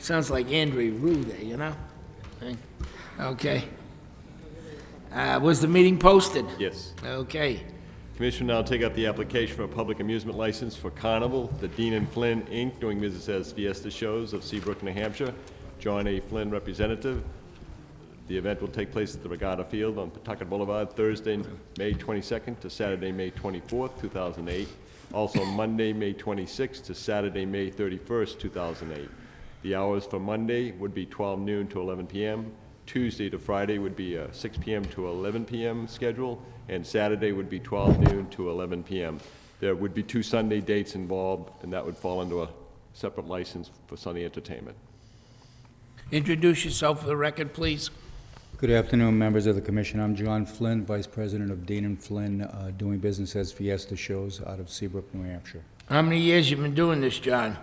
Sounds like Andrew Rue there, you know? Okay. Was the meeting posted? Yes. Okay. Commission will now take up the application for a public amusement license for Carnival, the Dean and Flynn, Inc., doing business as Fiesta Shows of Seabrook, New Hampshire. John A. Flynn, representative. The event will take place at the Regatta Field on Pawtucket Boulevard, Thursday, May 22nd to Saturday, May 24th, 2008. Also Monday, May 26th to Saturday, May 31st, 2008. The hours for Monday would be 12 noon to 11 p.m. Tuesday to Friday would be a 6 p.m. to 11 p.m. schedule, and Saturday would be 12 noon to 11 p.m. There would be 2 Sunday dates involved, and that would fall into a separate license for Sunday entertainment. Introduce yourself for the record, please. Good afternoon, members of the commission. I'm John Flynn, Vice President of Dean and Flynn, doing business as Fiesta Shows out of Seabrook, New Hampshire. How many years you been doing this, John?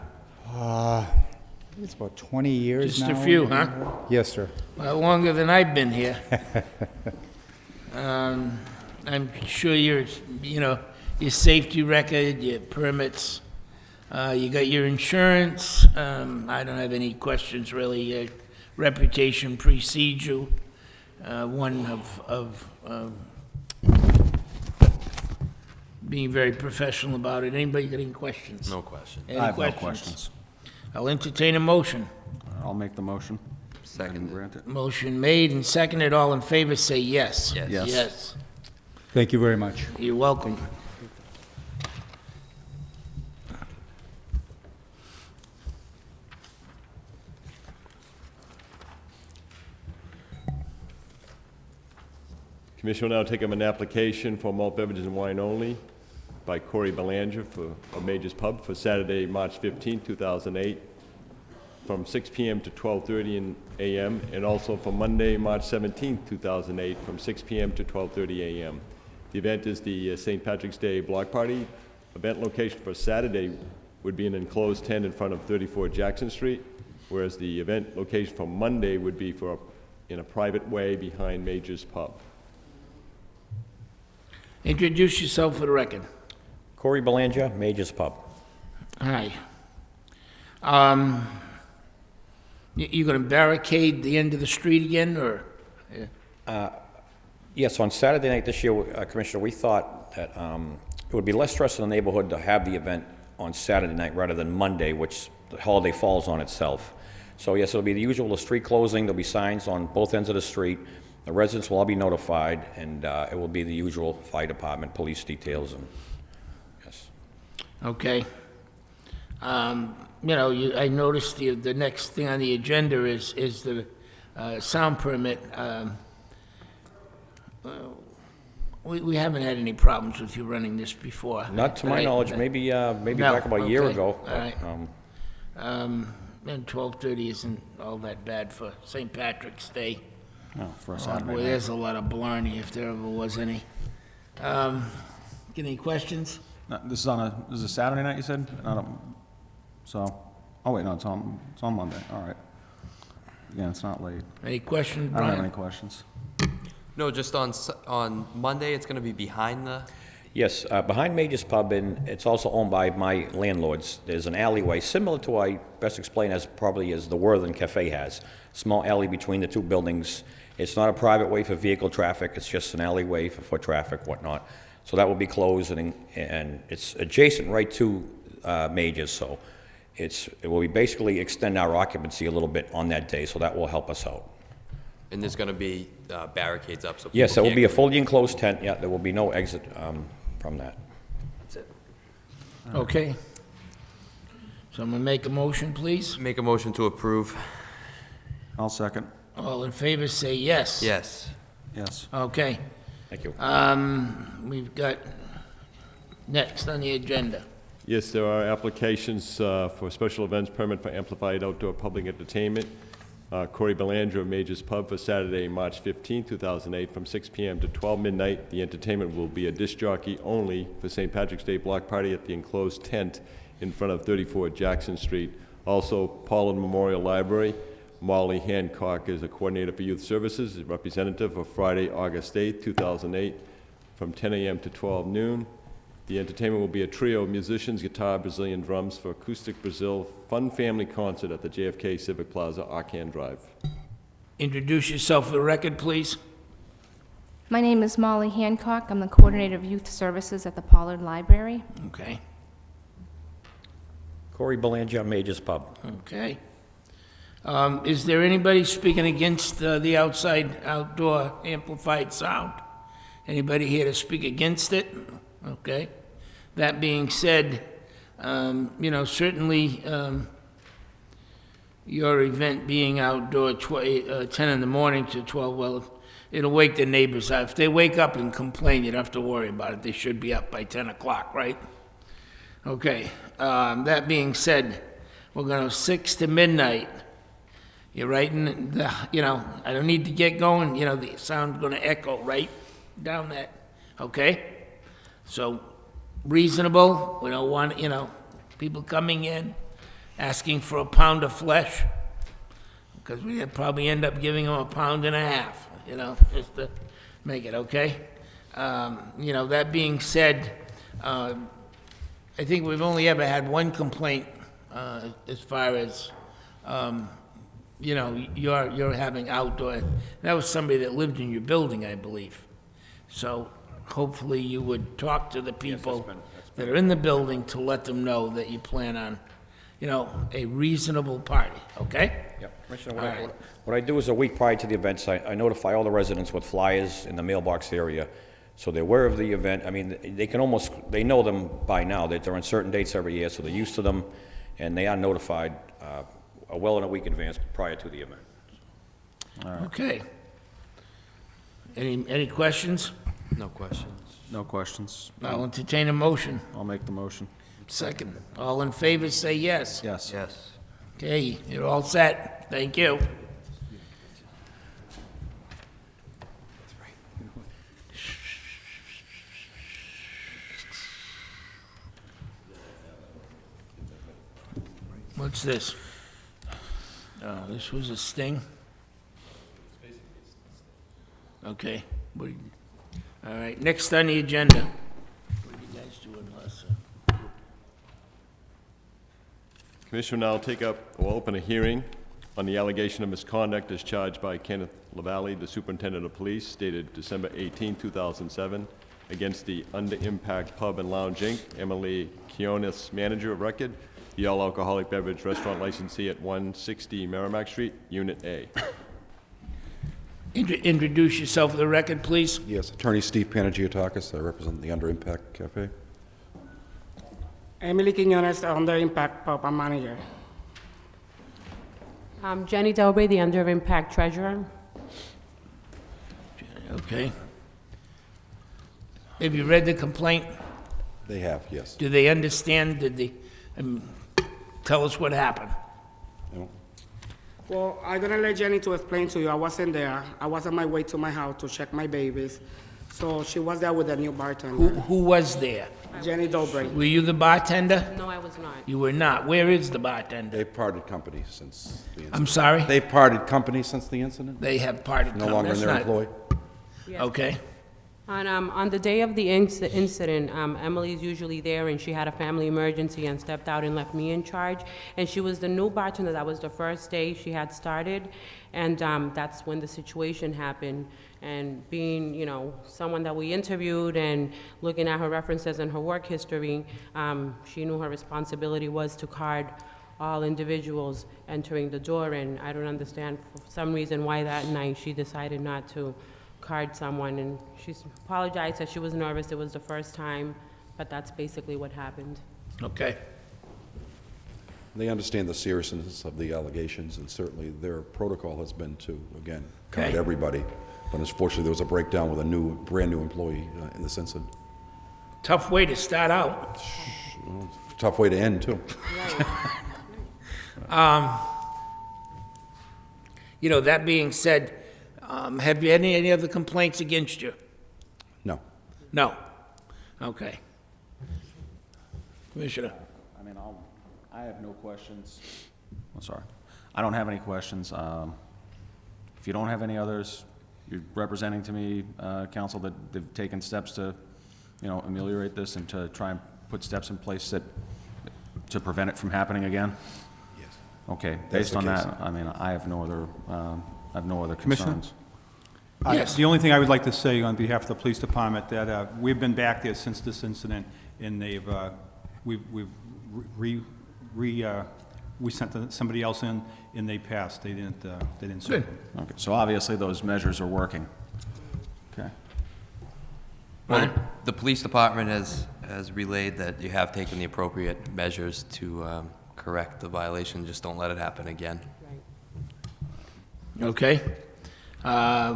It's about 20 years now. Just a few, huh? Yes, sir. Well, longer than I've been here. I'm sure your safety record, your permits, you got your insurance. I don't have any questions, really. Your reputation precedes you. One of being very professional about it. Anybody got any questions? No question. Any I have questions? no questions. I'll entertain a motion. I'll make the motion. Second. Grant it. Motion made and seconded. All in favor, say yes. Yes. Yes. Yes. Thank you very much. You're welcome. Commission will now take up an application for malt beverages and wine only by Corey Belanger for a Major's Pub for Saturday, March 15, 2008, from 6 p.m. to 12:30 a.m., and also for Monday, March 17, 2008, from 6 p.m. to 12:30 a.m. The event is the St. Patrick's Day Block Party. Event location for Saturday would be an enclosed tent in front of 34 Jackson Street, whereas the event location for Monday would be in a private way behind Major's Pub. Introduce yourself for the record. Corey Belanger, Major's Pub. Hi. You gonna barricade the end of the street again, or? Yes, on Saturday night this year, Commissioner, we thought that it would be less stress in the neighborhood to have the event on Saturday night rather than Monday, which the holiday falls on itself. So yes, it'll be the usual street closing. There'll be signs on both ends of the street. The residents will all be notified, and it will be the usual fire department, police details, and yes. Okay. I noticed the next thing on the agenda is the sound permit. We haven't had any problems with you running this before. Not to my right? knowledge, maybe No, back about a year okay, ago. all right. um, And 12:30 isn't all that bad for St. Patrick's Day. No, for a Boy, Saturday night. there's a lot of blarney if there ever was any. Get any questions? No, this is a Saturday night, you said? Oh wait, no, it's on Monday, all right. Yeah, it's not late. Any questions, I don't have any Brian? questions. No, just on Monday, it's going to be behind the... Yes, behind Major's Pub, and it's also owned by my landlords. There's an alleyway similar to, I best explain as probably as the Worthing Cafe has. Small alley between the two buildings. It's not a private way for vehicle traffic. It's just an alleyway for foot traffic, whatnot. So that will be closed, and it's adjacent right to Major's. So it will be basically extend our occupancy a little bit on that day. So that will help us out. And there's going to be barricades up so people Yes, there will can't be a go in. fully enclosed tent. Yeah, there will be no exit from that. That's it. Okay. Someone make a motion, please. Make a motion to approve. I'll second. All in favor, say yes. Yes. Yes. Okay. Thank you. We've got next on the agenda. Yes, there are applications for special events permit for amplified outdoor public entertainment. Corey Belanger of Major's Pub for Saturday, March 15, 2008, from 6 p.m. to 12 midnight. The entertainment will be a disc jockey only for St. Patrick's Day block party at the enclosed tent in front of 34 Jackson Street. Also, Pollard Memorial Library. Molly Hancock is a coordinator for youth services, a representative for Friday, August 8, 2008, from 10 a.m. to 12 noon. The entertainment will be a trio of musicians, guitar, Brazilian drums for Acoustic Brazil Fun Family Concert at the JFK Civic Plaza, Arcan Drive. Introduce yourself for the record, please. My name is Molly Hancock. I'm the Coordinator of Youth Services at the Pollard Library. Okay, Corey Belanger, Majors Pub. okay. Is there anybody speaking against the outdoor amplified sound? Anybody here to speak against it? Okay. That being said, certainly your event being outdoor 10 in the morning to 12, well, it'll wake the neighbors up. If they wake up and complain, you don't have to worry about it. They should be up by 10 o'clock, right? Okay. That being said, we're going to 6 to midnight. You're writing, I don't need to get going, the sound's going to echo right down that, okay? So, reasonable, we don't want, people coming in, asking for a pound of flesh, because we'd probably end up giving them a pound and a half, just to make it, okay? That being said, I think we've only ever had one complaint, as far as, you're having outdoor, that was somebody that lived in your building, I believe. So hopefully you would talk to the people that are in the building to let them know that you plan on, a reasonable party, okay? Yep. Commissioner, All right. what I do is a week prior to the events, I notify all the residents with flyers in the mailbox area, so they're aware of the event. I mean, they know them by now, that they're on certain dates every year, so they're used to them, and they are notified well in a week advance prior to the event. Okay. Any questions? No questions. No questions. I'll entertain a motion. I'll make the motion. Second. All in favor, say yes. Yes. Yes. Okay, you're all set. Thank you. What's this? Oh, this was a sting? Okay. All right, next on the agenda. What are you guys doing last time? Commission will now open a hearing on the allegation of misconduct as charged by Kenneth LaValle, the Superintendent of Police, dated December 18, 2007, against the Under Impact Pub and Lounge, Inc., Emily Kionis, manager of record, the all-alcoholic beverage restaurant licensee at 160 Merrimack Street, Unit A. Introduce yourself for the record, please. Yes, Attorney Steve Panagiotakis. I represent the Under Impact Cafe. Emily Quiñones, Under Impact Pub and Manager. Jenny Delbray, the Under Impact Treasurer. Okay. Have you read the complaint? They have, yes. Do they understand? Did they, tell us what happened. You know, Well, I'm gonna let Jenny to explain to you. I wasn't there. I was on my way to my house to check my babies. So she was there with a new bartender, Who was there? Jenny Delbray. Were you the bartender? No, I was not. You were not. Where is the bartender? they've parted company since the incident. I'm sorry? They've parted company since the incident? They have parted No company. longer in That's their not- employ? Yes. Okay. On the day of the incident, Emily's usually there, and she had a family emergency and stepped out and left me in charge. And she was the new bartender. That was the first day she had started, and that's when the situation happened. And being, someone that we interviewed and looking at her references and her work history, she knew her responsibility was to card all individuals entering the door. And I don't understand for some reason why that night she decided not to card someone, and she apologized that she was nervous. It was the first time, but that's basically what happened. Okay. They understand the seriousness of the allegations, and certainly their protocol has been to, again, card Okay. everybody. But unfortunately, there was a breakdown with a brand-new employee in this incident. Tough way to start out. Tough way to end, too. That being said, have you any other complaints against you? No. No. Okay. Commissioner. I mean, I have no questions. I'm sorry. I don't have any questions. If you don't have any others, you're representing to me, counsel, that they've taken steps to, you know, ameliorate this and to try and put steps in place to prevent it from happening again? Yes. Okay, That's based the on case. that, I mean, I have no other Commissioner? concerns. Yes. The only thing I would like to say on behalf of the police department, that we've been back there since this incident, and we sent somebody else in, and they passed. They didn't serve Good. them. Okay, so obviously those measures are working. Okay. Well, the police department has relayed that you have taken the appropriate measures to correct the violation, just don't let it happen again. Right. Okay.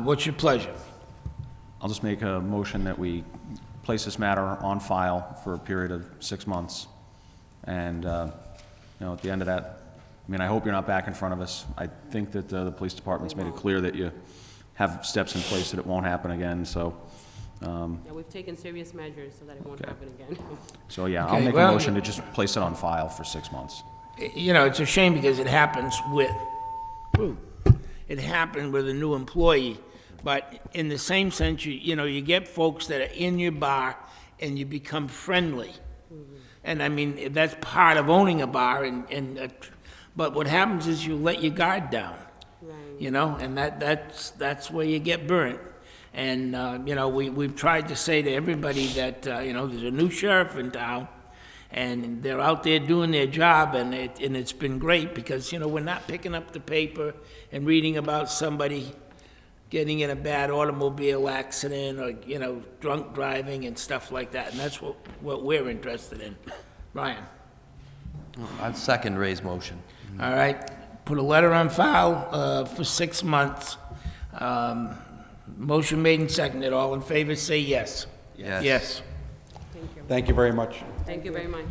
What's your pleasure? I'll just make a motion that we place this matter on file for a period of 6 months. And, you know, at the end of that, I mean, I hope you're not back in front of us. I think that the police department's made it clear that you have steps in place that it won't happen again, so, Yeah, we've taken serious measures so that it won't Okay. happen again. so yeah, I'll Okay, make a well- motion to just place it on file for 6 months. You know, it's a shame because it happens with, it happened with a new employee, but in the same sense, you know, you get folks that are in your bar and you become friendly. And I mean, that's part of owning a bar, but what happens is you let your guard down, Right. you know, and that's where you get burnt. And, you know, we've tried to say to everybody that, you know, there's a new sheriff in town, and they're out there doing their job, and it's been great, because, you know, we're not picking up the paper and reading about somebody getting in a bad automobile accident, or, you know, drunk driving and stuff like that, and that's what we're interested in. Brian? I'd second Ray's motion. All right, put a letter on file for 6 months. Motion made and seconded. All in favor, say yes. Yes. Yes. Thank you. Thank you very much. Thank you very much.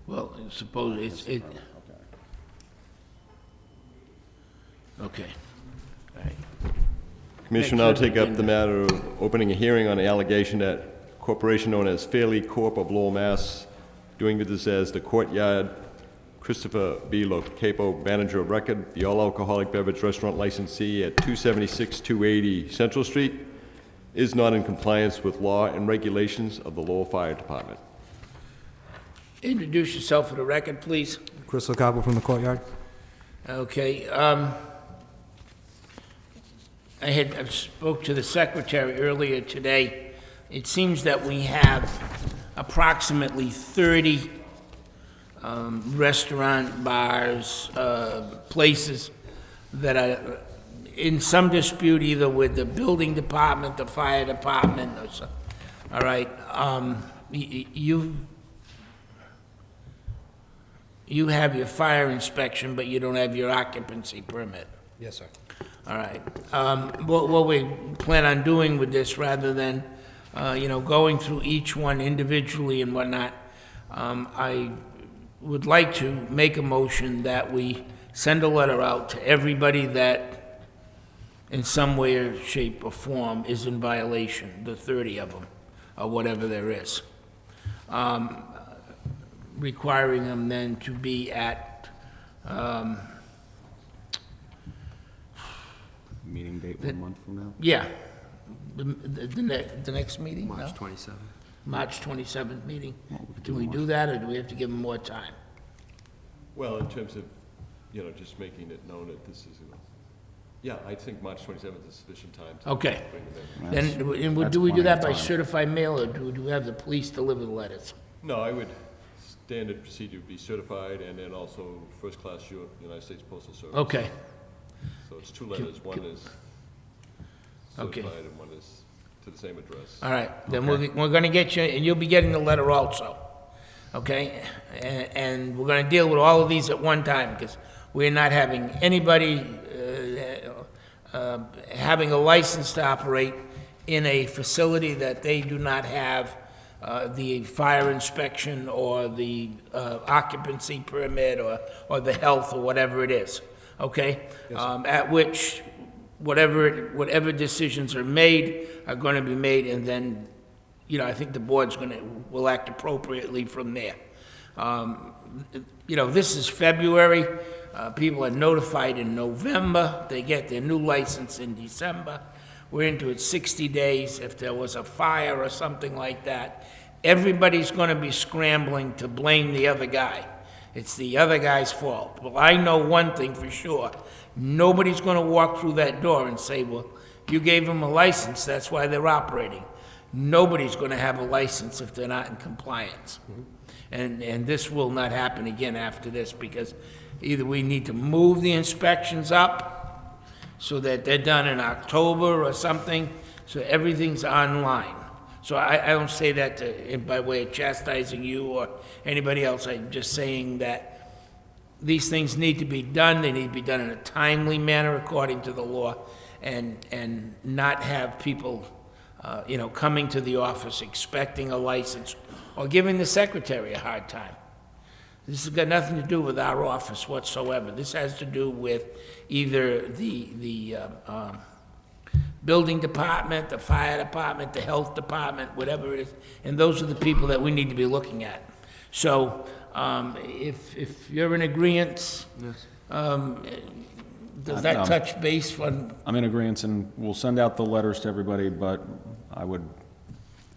Well, suppose it. Okay. All right. Commissioner, I'll take up the matter of opening a hearing on the allegation that corporation known as Fairleigh Corp. of Lowell, Mass., doing business as the Courtyard, Christopher B. Locapo, manager of record, the all-alcoholic beverage restaurant licensee at 276-280 Central Street, is not in compliance with law and regulations of the Lowell Fire Department. Introduce yourself for the record, please. Chris Locabo from the Courtyard. Okay, I spoke to the secretary earlier today. It seems that we have approximately 30 restaurant, bars, places that are in some dispute either with the building department, the fire department, or so. All right, you have your fire inspection, but you don't have your occupancy permit. Yes, sir. All right. What we plan on doing with this, rather than, you know, going through each one individually and whatnot, I would like to make a motion that we send a letter out to everybody that in some way or shape or form is in violation, the 30 of them, or whatever there is. Requiring them then to be at, Meeting date 1 month from now? yeah, the next meeting? No? March 27th. March 27th meeting. Can we do that, or do we have to give them more time? Well, in terms of, you know, just making it known that this is Yeah, I think March 27th is sufficient time to Okay. bring them in. Then, and That's do we do plenty that of by time. certified mail, or do we have the police deliver the letters? No, I would, standard procedure would be certified and then also first-class United States Postal Service. Okay, So it's two letters, one is Okay. certified and one is to the same address. all right, then we're gonna get you, and you'll be getting the letter also, okay? And we're gonna deal with all of these at one time, because we're not having anybody, having a license to operate in a facility that they do not have the fire inspection or the occupancy permit or the health or whatever it is, okay? At which, whatever decisions are made are gonna be made, and then, you know, I think the board's will act appropriately from there. You know, this is February, people are notified in November, they get their new license in December. We're into it 60 days. If there was a fire or something like that, everybody's gonna be scrambling to blame the other guy. It's the other guy's fault. Well, I know one thing for sure. Nobody's gonna walk through that door and say, well, you gave them a license, that's why they're operating. Nobody's gonna have a license if they're not in compliance. And this will not happen again after this, because either we need to move the inspections up so that they're done in October or something, so everything's online. So I don't say that by way of chastising you or anybody else. I'm just saying that these things need to be done. They need to be done in a timely manner according to the law, and not have people, you know, coming to the office expecting a license or giving the secretary a hard time. This has got nothing to do with our office whatsoever. This has to do with either the building department, the fire department, the health department, whatever it is, and those are the people that we need to be looking at. So, if you're in agreeance, does that touch base on, I'm in agreement, and we'll send out the letters to everybody, but I would,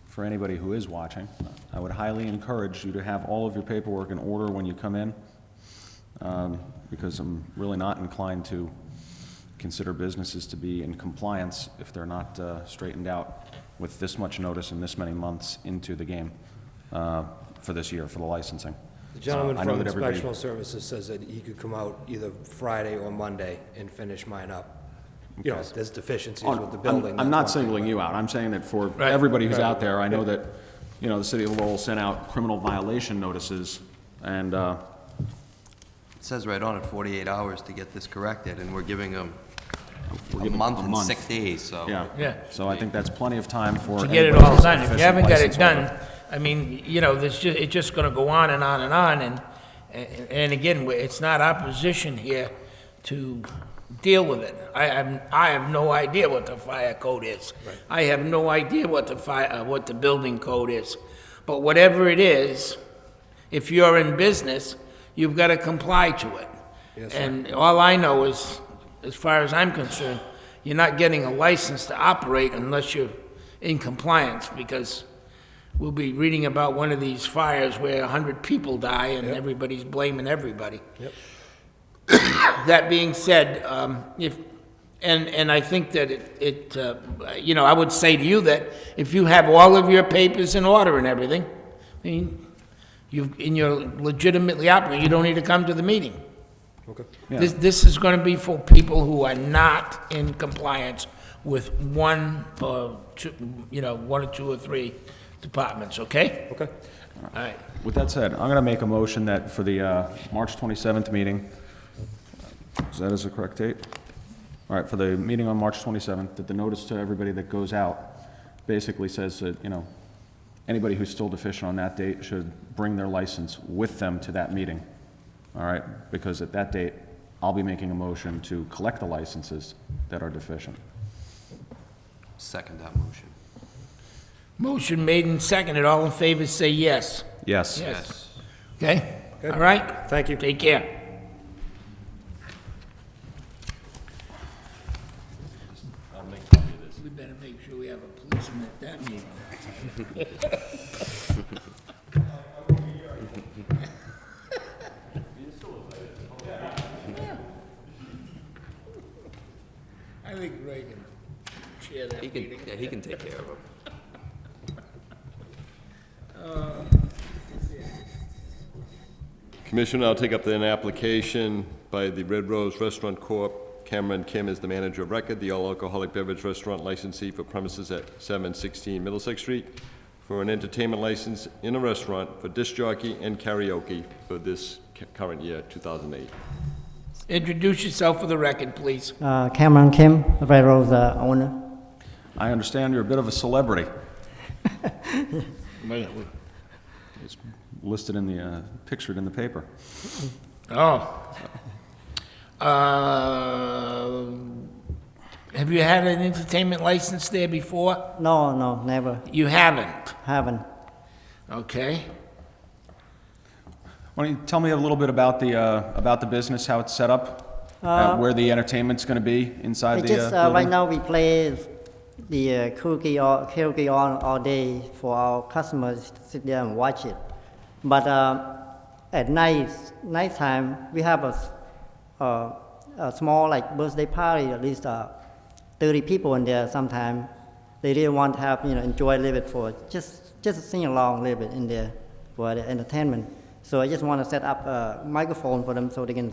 for anybody who is watching, I would highly encourage you to have all of your paperwork in order when you come in, because I'm really not inclined to consider businesses to be in compliance if they're not straightened out with this much notice and this many months into the game for this year, for the licensing. The gentleman I know from that everybody- Inspectional Services says that he could come out either Friday or Monday and finish mine up. You know, if there's deficiencies with the building. I'm that's not one thing, singling but- you out. I'm saying that for Right. everybody who's out there, I know that, you know, the city of Lowell sent out criminal violation notices, and, It says right on it, 48 hours to get this corrected, and we're giving them a giving month a and month. 6 days, so. yeah. Yeah. So I think that's plenty of time for. to get it anybody all who's done? If you deficient haven't got it license done, holder. I mean, you know, it's just gonna go on and on and on, and again, it's not our position here to deal with it. I have no idea what the fire code is. I have no idea what the building code is. But whatever it is, if you're in business, you've gotta comply to it. Yes, sir. And all I know is, as far as I'm concerned, you're not getting a license to operate unless you're in compliance, because we'll be reading about one of these fires where 100 people die and everybody's blaming everybody. Yep. That being said, and I think that you know, I would say to you that if you have all of your papers in order and everything, I mean, you're legitimately operating, you don't need to come to the meeting. Okay. Yeah. This is gonna be for people who are not in compliance with one or two, you know, one or two or three departments, okay? Okay. All right. With that said, I'm gonna make a motion that for the March 27th meeting, is that the correct date? All right, for the meeting on March 27th, that the notice to everybody that goes out basically says that, you know, anybody who's still deficient on that date should bring their license with them to that meeting. All right, because at that date, I'll be making a motion to collect the licenses that are deficient. Second that motion. Motion made and seconded, all in favor say yes. Yes. Yes. Okay? All right? Thank you. Take care. I'll make a copy of this. We better make sure we have a policeman at that meeting. Yeah, he can take care of them. Commissioner, I'll take up an application by the Red Rose Restaurant Corp. Cameron Kim is the manager of record, the all-alcoholic beverage restaurant licensee for premises at 716 Middlesex Street for an entertainment license in a restaurant for disc jockey and karaoke for this current year, 2008. Introduce yourself for the record, please. Cameron Kim, Red Rose owner. I understand you're a bit of a celebrity. It's listed in the, pictured in the paper. Oh. Have you had an entertainment license there before? No, never. You haven't? Haven't. Okay. Why don't you tell me a little bit about the business, how it's set up, where the entertainment's going to be inside the building? Right now we play the karaoke all day for our customers to sit there and watch it. But at nighttime we have a small like birthday party, at least 30 people in there. Sometimes they really want to have enjoy a little bit for just sing along a little bit in there for the entertainment. So I just want to set up a microphone for them so they can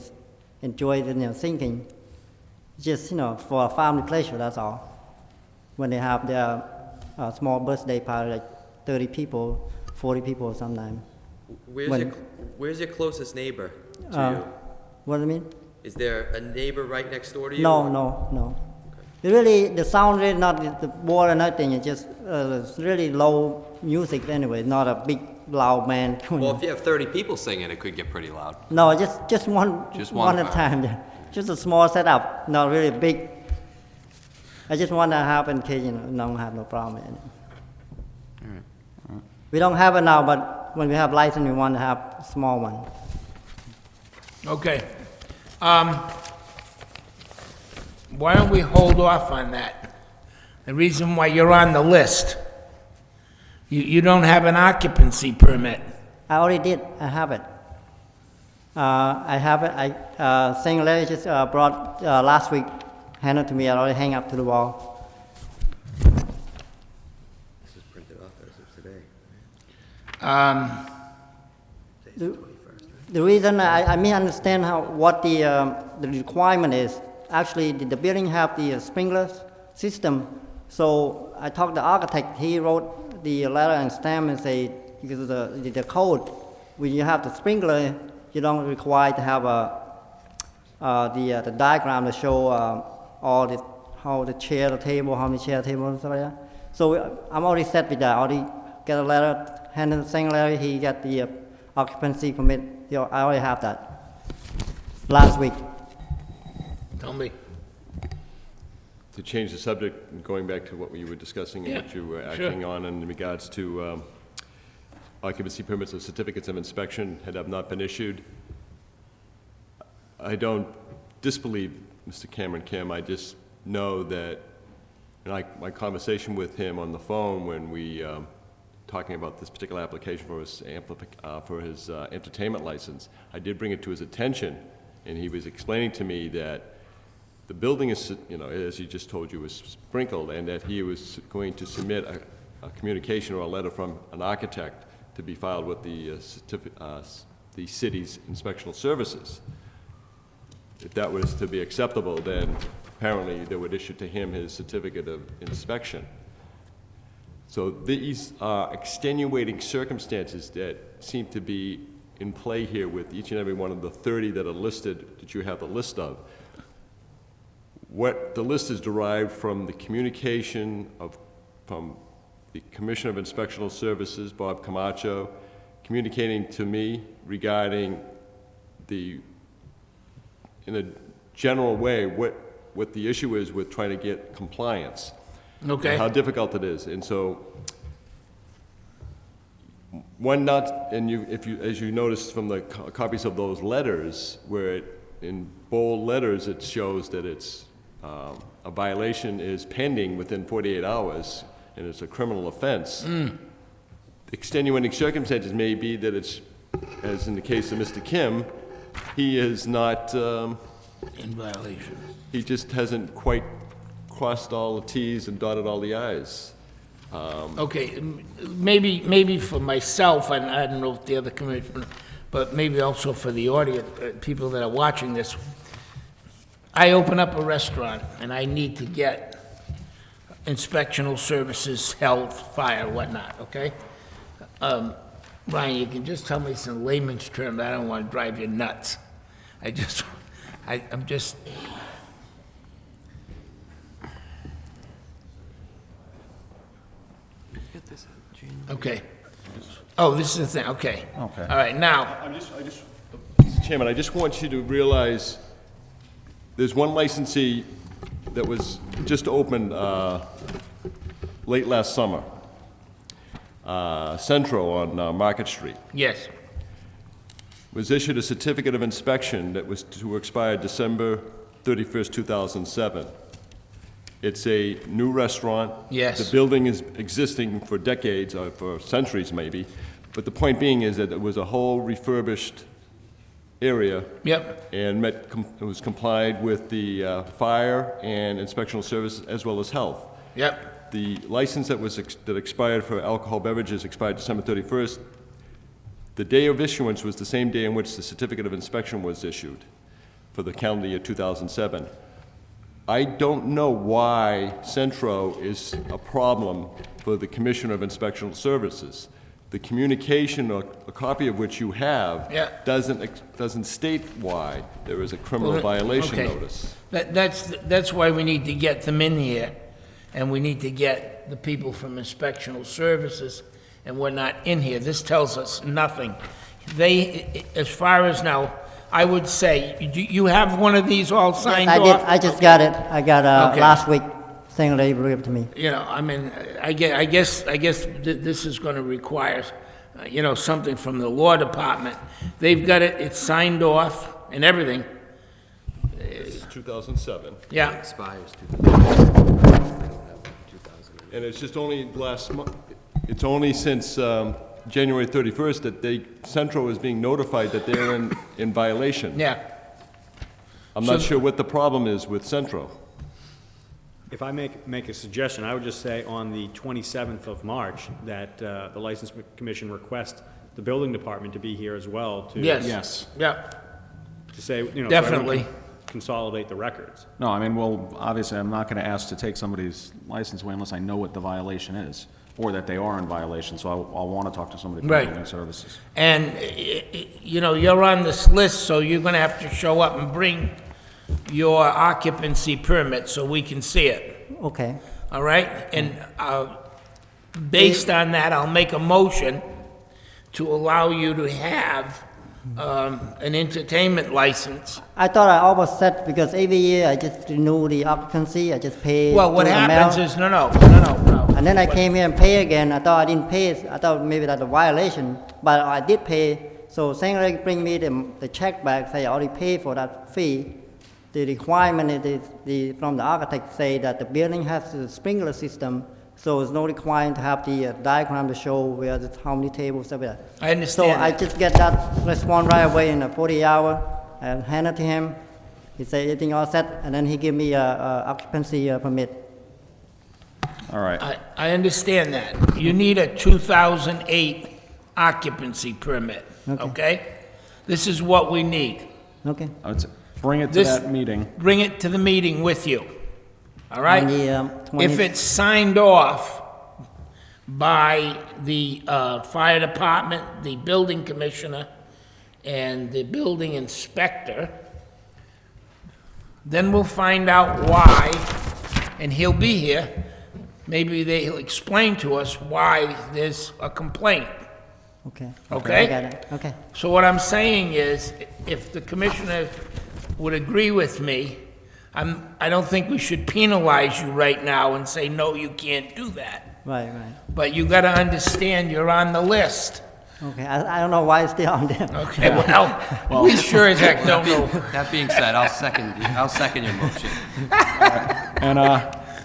enjoy the singing, just for a family pleasure. That's all. When they have their small birthday party, like 30 people, 40 people sometimes. Where's your closest neighbor to you? What do you mean? Is there a neighbor right next door to you? No. Really, the sound really not the wall or nothing. It's just it's really low music anyway. Not a big loud band. Well, if you have 30 people singing, it could get pretty loud. No, just one. Just one at a time. Yeah. Just a small setup, not really big. I just want to have in case don't have no problem in it. All right. We don't have it now, but when we have license, we want to have a small one. Okay. Why don't we hold off on that? The reason why you're on the list, you don't have an occupancy permit. I already did. I have it. I have it. Saying Larry just brought last week, handed to me. I already hang up to the wall. This is printed off as of today. The reason I misunderstand what the requirement is. Actually, the building have the sprinkler system. So I talked to the architect. He wrote the letter and stamp and say because the code when you have the sprinkler, you don't require to have the diagram to show how the chair, the table, how many chair, table, and stuff like that. So I'm already set with that. I already get a letter, handed to St. Larry. He got the occupancy permit. I already have that last week. Tell me. To change the subject, going back to what we were discussing and what you were acting on in regards to occupancy permits or certificates of inspection have not been issued. I don't disbelieve Mr. Cameron Kim. I just know that my conversation with him on the phone when we talking about this particular application for his entertainment license, I did bring it to his attention, and he was explaining to me that the building is, as he just told you, was sprinkled, and that he was going to submit a communication or a letter from an architect to be filed with the city's inspectional services. If that was to be acceptable, then apparently they would issue to him his certificate of inspection. So these are extenuating circumstances that seem to be in play here with each and every one of the 30 that are listed, that you have the list of. What the list is derived from the communication from the Commissioner of Inspectional Services, Bob Camacho, communicating to me regarding in a general way, what the issue is with trying to get compliance. Okay. And how difficult it is. And so, as you noticed from the copies of those letters, where in bold letters it shows that it's a violation is pending within 48 hours, and it's a criminal offense. Extenuating circumstances may be that it's, as in the case of Mr. Kim, he is not In violation. he just hasn't quite crossed all the Ts and dotted all the Is. Okay, maybe for myself, and I don't know if the other commissioner, but maybe also for the audience, people that are watching this. I open up a restaurant and I need to get inspectional services, health, fire, whatnot, okay? Brian, you can just tell me some layman's terms, I don't want to drive you nuts. I'm just, okay. Oh, this is the thing, okay. Okay. All right, now, Mr. Chairman, I just want you to realize there's one licensee that was just opened late last summer, Centro on Market Street. yes, Was issued a certificate of inspection that was to expire December 31st, 2007. It's a new restaurant. Yes. The building is existing for decades, or for centuries maybe, but the point being is that it was a whole refurbished area. yep, And it was complied with the fire and inspectional service as well as health. yep, The license that expired for alcohol beverages expired December 31st. The day of issuance was the same day in which the certificate of inspection was issued for the calendar year 2007. I don't know why Centro is a problem for the Commissioner of Inspectional Services. The communication, or a copy of which you have, Yeah. doesn't state why there is a criminal Well, violation okay. notice. That's why we need to get them in here, and we need to get the people from inspectional services and whatnot in here. This tells us nothing. They, as far as now, I would say, you have one of these all signed I off? did, I just got it. I got, Okay. last week, thing they gave it to me. You know, I mean, I guess this is gonna require, something from the law department. They've got it, it's signed off and everything, It's 2007, yeah. Expires and it's just only last month, it's only since January 31st that Centro is being notified that they're in violation. Yeah, I'm not So- sure what the problem is with Centro. If I make a suggestion, I would just say on the 27th of March that the License Commission request the building department to be here as well to. yes. Yes. Yeah, To say, so everyone Definitely. can consolidate the records. No, I mean, well, obviously, I'm not going to ask to take somebody's license away unless I know what the violation is, or that they are in violation, so I'll want to talk to somebody from Right. Building Services. and, you're on this list, so you're gonna have to show up and bring your occupancy permit so we can see it. Okay. All right? And based on that, I'll make a motion to allow you to have an entertainment license. I thought I almost set, because every year I just renew the occupancy, I just pay. Well, what through the happens mail. is, no. And then I came here and pay again. I thought I didn't pay. I thought maybe that's a violation, but I did pay. So Sangre bring me the check back, say I already paid for that fee. The requirement is from the architect say that the building has a sprinkler system, so it's no requirement to have the diagram to show where how many tables are there. I understand So I that. just get that response right away in a 40 hour and hand it to him. He say everything all set, and then he give me a occupancy permit. All right. I understand that. You need a 2008 occupancy permit, okay? This is what we need. Okay. I would say, bring it to This- that meeting. Bring it to the meeting with you, all right? On the, 20 If it's signed off by the fire department, the building commissioner, and the building inspector, then we'll find out why, and he'll be here. Maybe he'll explain to us why there's a complaint. Okay. Okay? I got it. Okay. So what I'm saying is, if the commissioner would agree with me, I don't think we should penalize you right now and say, no, you can't do that. Right. But you gotta understand you're on the list. Okay. I don't know why it's still on there. Okay, well, we sure as heck don't know. That being said, I'll second your motion. And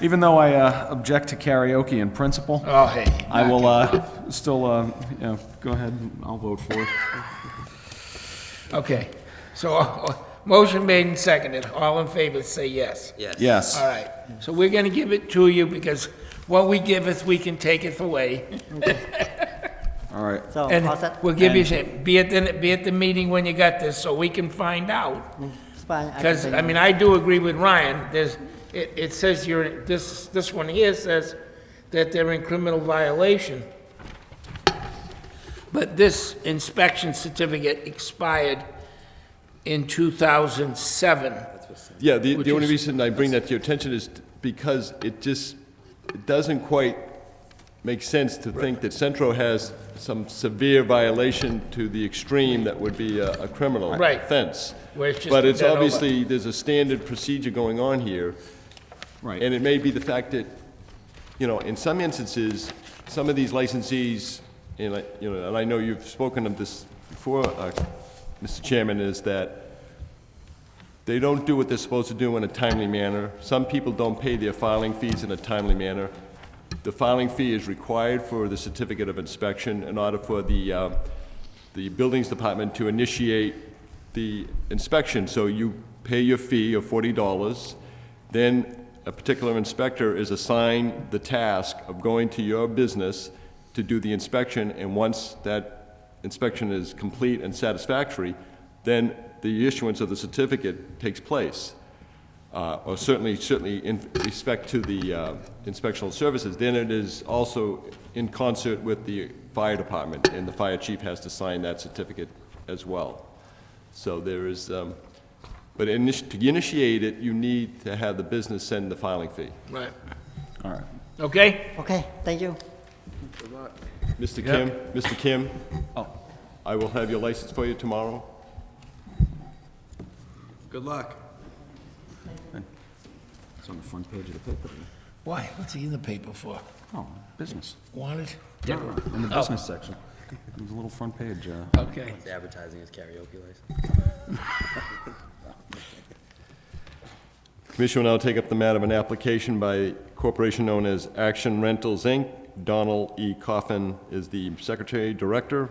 even though I object to karaoke in principle, Oh, hey. I will still, go ahead, and I'll vote for it. Okay, so Motion made and seconded. All in favor, say yes. Yes. All right. So we're gonna give it to you because what we giveth, we can taketh away. All right. So, all And set? we'll give you, be at the meeting when you got this, so we can find out. It's fine. Because, I mean, I do agree with Ryan, it says you're, this one here says that they're in criminal violation. But this inspection certificate expired in 2007. Yeah, the Which only is- reason I bring that to your attention is because it doesn't quite make sense to think that Centro has some severe violation to the extreme that would be a criminal Right. offense. Where it's just But it's done over. obviously, there's a standard procedure going on here. Right. And it may be the fact that, in some instances, some of these licensees, and I know you've spoken of this before, Mr. Chairman, is that they don't do what they're supposed to do in a timely manner. Some people don't pay their filing fees in a timely manner. The filing fee is required for the certificate of inspection in order for the buildings department to initiate the inspection. So you pay your fee of $40, then a particular inspector is assigned the task of going to your business to do the inspection, and once that inspection is complete and satisfactory, then the issuance of the certificate takes place. Or certainly in respect to the inspectional services, then it is also in concert with the fire department, and the fire chief has to sign that certificate as well. So there is, but to initiate it, you need to have the business send the filing fee. Right. All right. Okay? Okay, thank you. Mr. Kim, I will have your license for you tomorrow. Good luck. It's on the front page of the paper. Why? What's he in the paper for? Oh, business. Wanted? In the business section. There's a little front page. Okay. Advertising his karaoke license. Commission will now take up the matter of an application by a corporation known as Action Rentals, Inc. Donald E. Coffin is the secretary director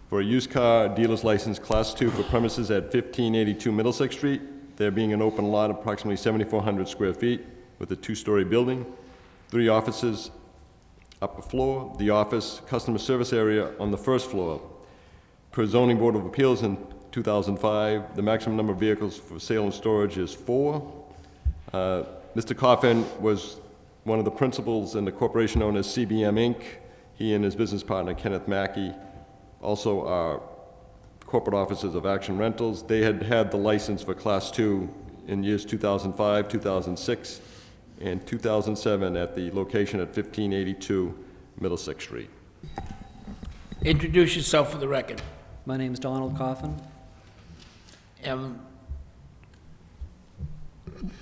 for a used car dealer's license Class 2 for premises at 1582 Middlesex Street, there being an open lot approximately 7,400 square feet with a two-story building, 3 offices, upper floor, the office, customer service area on the first floor. Per zoning board of appeals in 2005, the maximum number of vehicles for sale and storage is 4. Mr. Coffin was one of the principals in the corporation known as CBM Inc. He and his business partner, Kenneth Mackey, also are corporate officers of Action Rentals. They had had the license for Class 2 in years 2005, 2006, and 2007 at the location at 1582 Middlesex Street. Introduce yourself for the record. My name's Donald Coffin.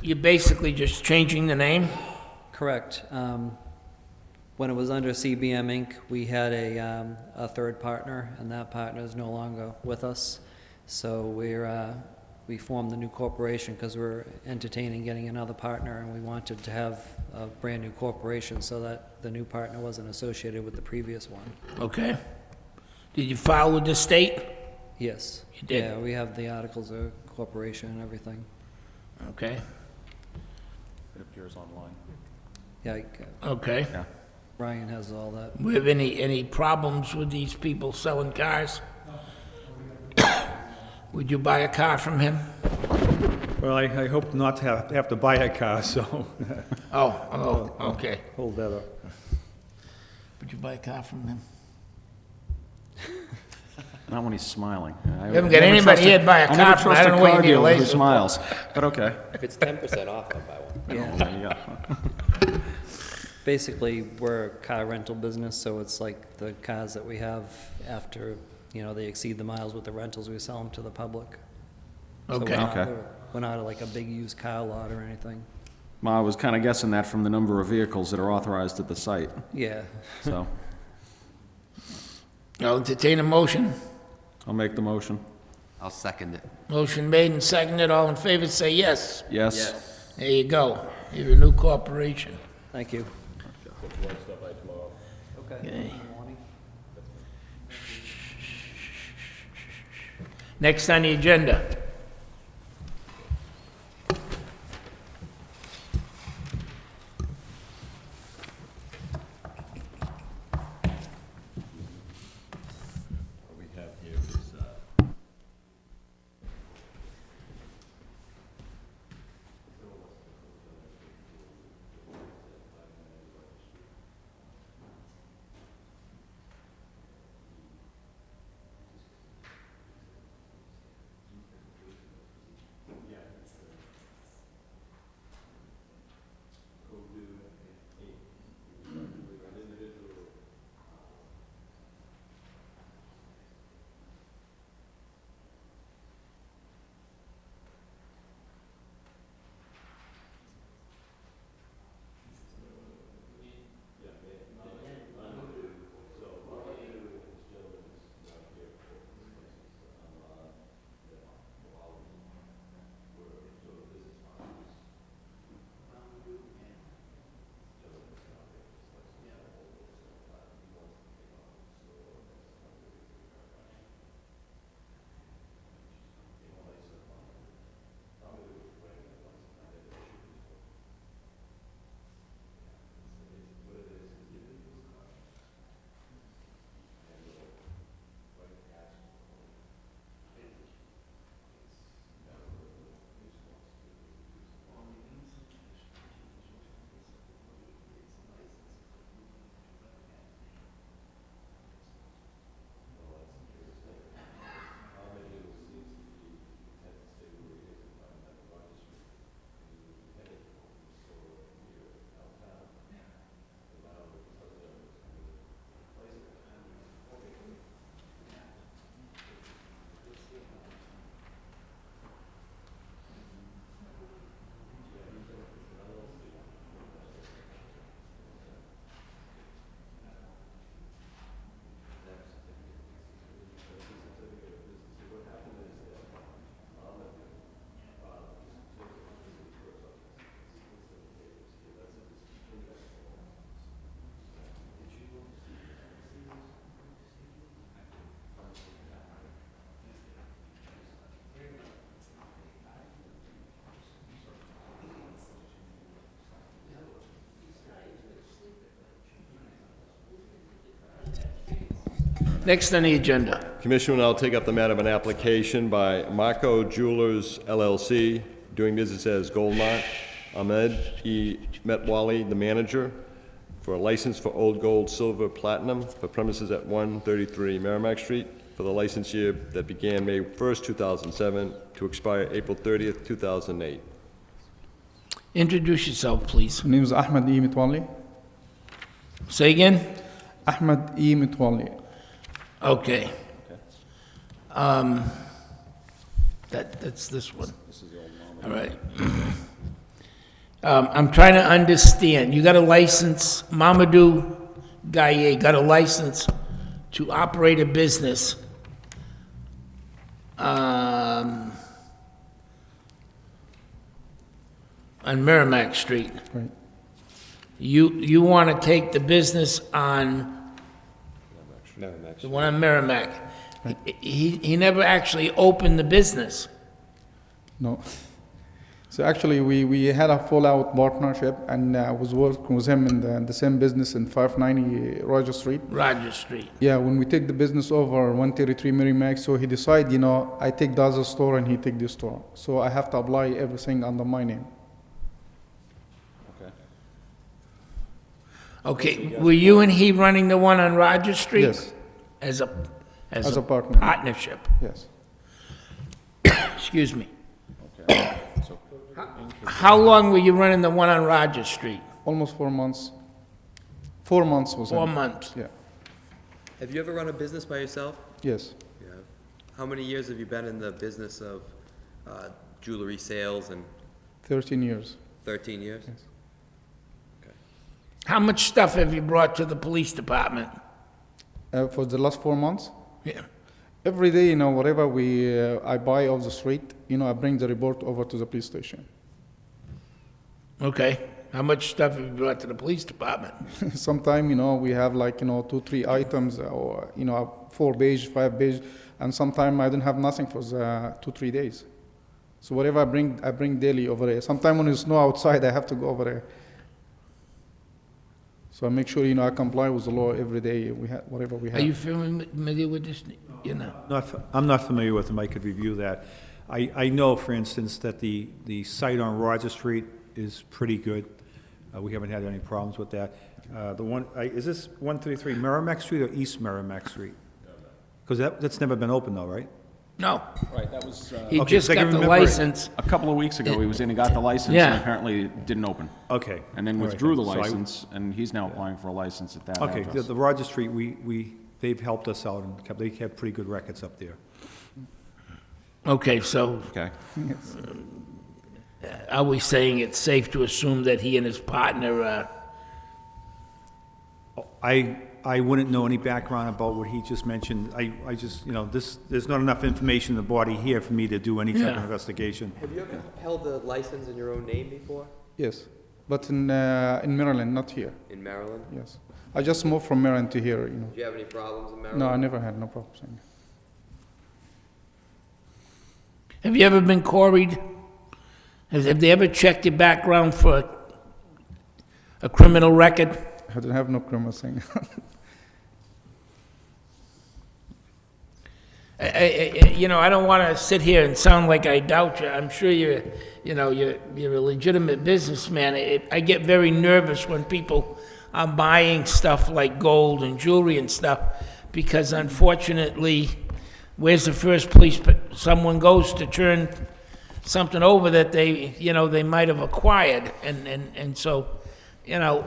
You're basically just changing the name? Correct. When it was under CBM Inc., we had a third partner, and that partner is no longer with us. So we formed the new corporation because we're entertaining getting another partner, and we wanted to have a brand-new corporation so that the new partner wasn't associated with the previous one. Okay. Did you file with the state? Yes. You did? Yeah, we have the articles of corporation and everything. Okay. It appears online. Yeah, Okay. Yeah. Ryan has all that. We have any problems with these people selling cars? Would you buy a car from him? Well, I hope not to have to buy a car, so Okay. hold that up. Would you buy a car from him? Not when he's smiling. I haven't got anybody here to buy a car from. I don't know what you need a who license for. smiles, but okay. If it's 10% off, I'll buy one. Yeah. There you go. Basically, we're a car rental business, so it's like the cars that we have after, they exceed the miles with the rentals, we sell them to the public. So Okay. we're not like a big used car lot or anything. Well, I was kind of guessing that from the number of vehicles that are authorized at the site, Yeah. so I'll entertain a motion. I'll make the motion. I'll second it. Motion made and seconded. All in favor, say yes. Yes. There you go. You're a new corporation. Thank you. Okay. Next on the agenda, Next on the agenda. Commission will now take up the matter of an application by Marco Jewelers LLC, doing business as Gold Mart, Ahmed E. Metwali, the manager, for a license for Old Gold, Silver, Platinum for premises at 133 Merrimack Street for the license year that began May 1st, 2007 to expire April 30th, 2008. Introduce yourself, please. My name is Ahmed E. Mitwali. Say again? Ahmed E. Mitwali. Okay. That's this one. All right. I'm trying to understand. You got a license, Mamadou Gaye got a license to operate a business on Merrimack Street. Right. You want to take the business on the one on Merrimack. He never actually opened the business. No. So actually, we had a full-out partnership, and I was working with him in the same business in 590 Roger Street. Roger Street. Yeah, when we take the business over 133 Merrimack, so he decided, you know, I take the other store and he take this store. So I have to apply everything under my name. Okay, were you and he running the one on Roger Street? Yes. As a partner. partnership? Yes. Excuse me. How long were you running the one on Roger Street? Almost 4 months. 4 months was 4 it? months. Yeah. Have you ever run a business by yourself? Yes. Yeah. How many years have you been in the business of jewelry sales and 13 years. 13 years? Yes. How much stuff have you brought to the police department? For the last 4 months? Yeah. Every day, you know, whatever I buy off the street, you know, I bring the report over to the police station. Okay. How much stuff have you brought to the police department? Sometime, you know, we have like, you know, 2, 3 items or, you know, 4 page, 5 page, and sometime I don't have nothing for the 2, 3 days. So whatever I bring daily over there. Sometime when it's snow outside, I have to go over there. So I make sure, you know, I comply with the law every day, whatever we have. Are you familiar with this? You know. I'm not familiar with them, I could review that. I know, for instance, that the site on Roger Street is pretty good. We haven't had any problems with that. The one, is this 133 Merrimack Street or East Merrimack Street? Because that's never been open though, right? No. Right, that was, He Okay, just so I can got the remember it. license. a couple of weeks ago, he was in, he got the license, Yeah. and apparently it didn't open. Okay. And then All right. withdrew the So I- license, and he's now applying for a license at that Okay, address. the Roger Street, they've helped us out and they kept pretty good records up there. Okay, so Okay. are we saying it's safe to assume that he and his partner, I wouldn't know any background about what he just mentioned. I just, you know, there's not enough information in the body here for me to do any type Yeah. of investigation. Have you ever held a license in your own name before? Yes, but in Maryland, not here. In Maryland? Yes. I just moved from Maryland to here, you know. Did you have any problems in Maryland? No, I never had no problems. have you ever been quarried? Have they ever checked your background for a criminal record? I don't have no criminal thing. You know, I don't want to sit here and sound like I doubt you. I'm sure you're a legitimate businessman. I get very nervous when people are buying stuff like gold and jewelry and stuff, because unfortunately, where's the first place someone goes to turn something over that they might have acquired, and so, you know.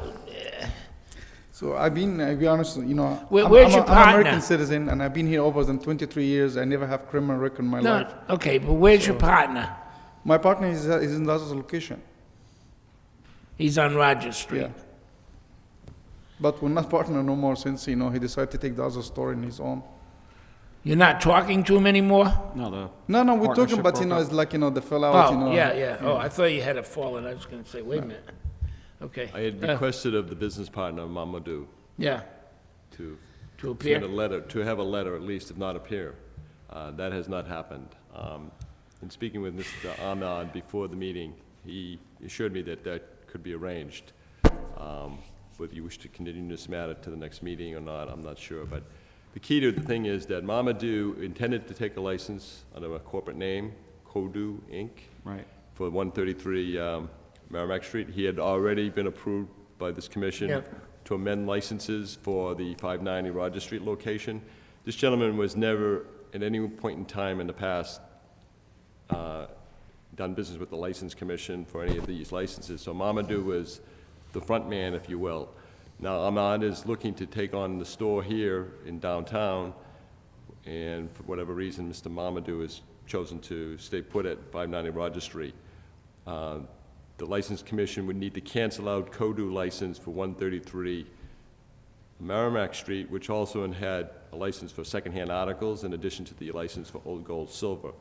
So I'll be honest, you know, Where's your I'm an partner? American citizen, and I've been here over than 23 years. I never have criminal record in my life. Okay, but where's your partner? My partner is in the other location. He's on Roger Street. Yeah. But we're not partner no more since, you know, he decided to take the other store in his own. You're not talking to him anymore? No, No, we're talking, partnership but, you know, broke it's like, you know, the fallout, you know. Yeah. Oh, I thought you had a fallen. I was going to say, wait a minute. Okay. I had requested of the business partner, Mamadou, Yeah, to appear? send a letter, to have a letter at least, if not appear. That has not happened. In speaking with Mr. Ahmad before the meeting, he assured me that that could be arranged. Whether you wish to continue this matter to the next meeting or not, I'm not sure, but The key to the thing is that Mamadou intended to take a license under a corporate name, Kodu Inc. Right. For 133 Merrimack Street. He had already been approved by this commission Yep. to amend licenses for the 590 Rogers Street location. This gentleman was never, at any point in time in the past, done business with the License Commission for any of these licenses. So Mamadou was the front man, if you will. Now, Ahmad is looking to take on the store here in downtown, and for whatever reason, Mr. Mamadou has chosen to stay put at 590 Rogers Street. The License Commission would need to cancel out Kodu license for 133 Merrimack Street, which also had a license for secondhand articles in addition to the license for old gold, silver.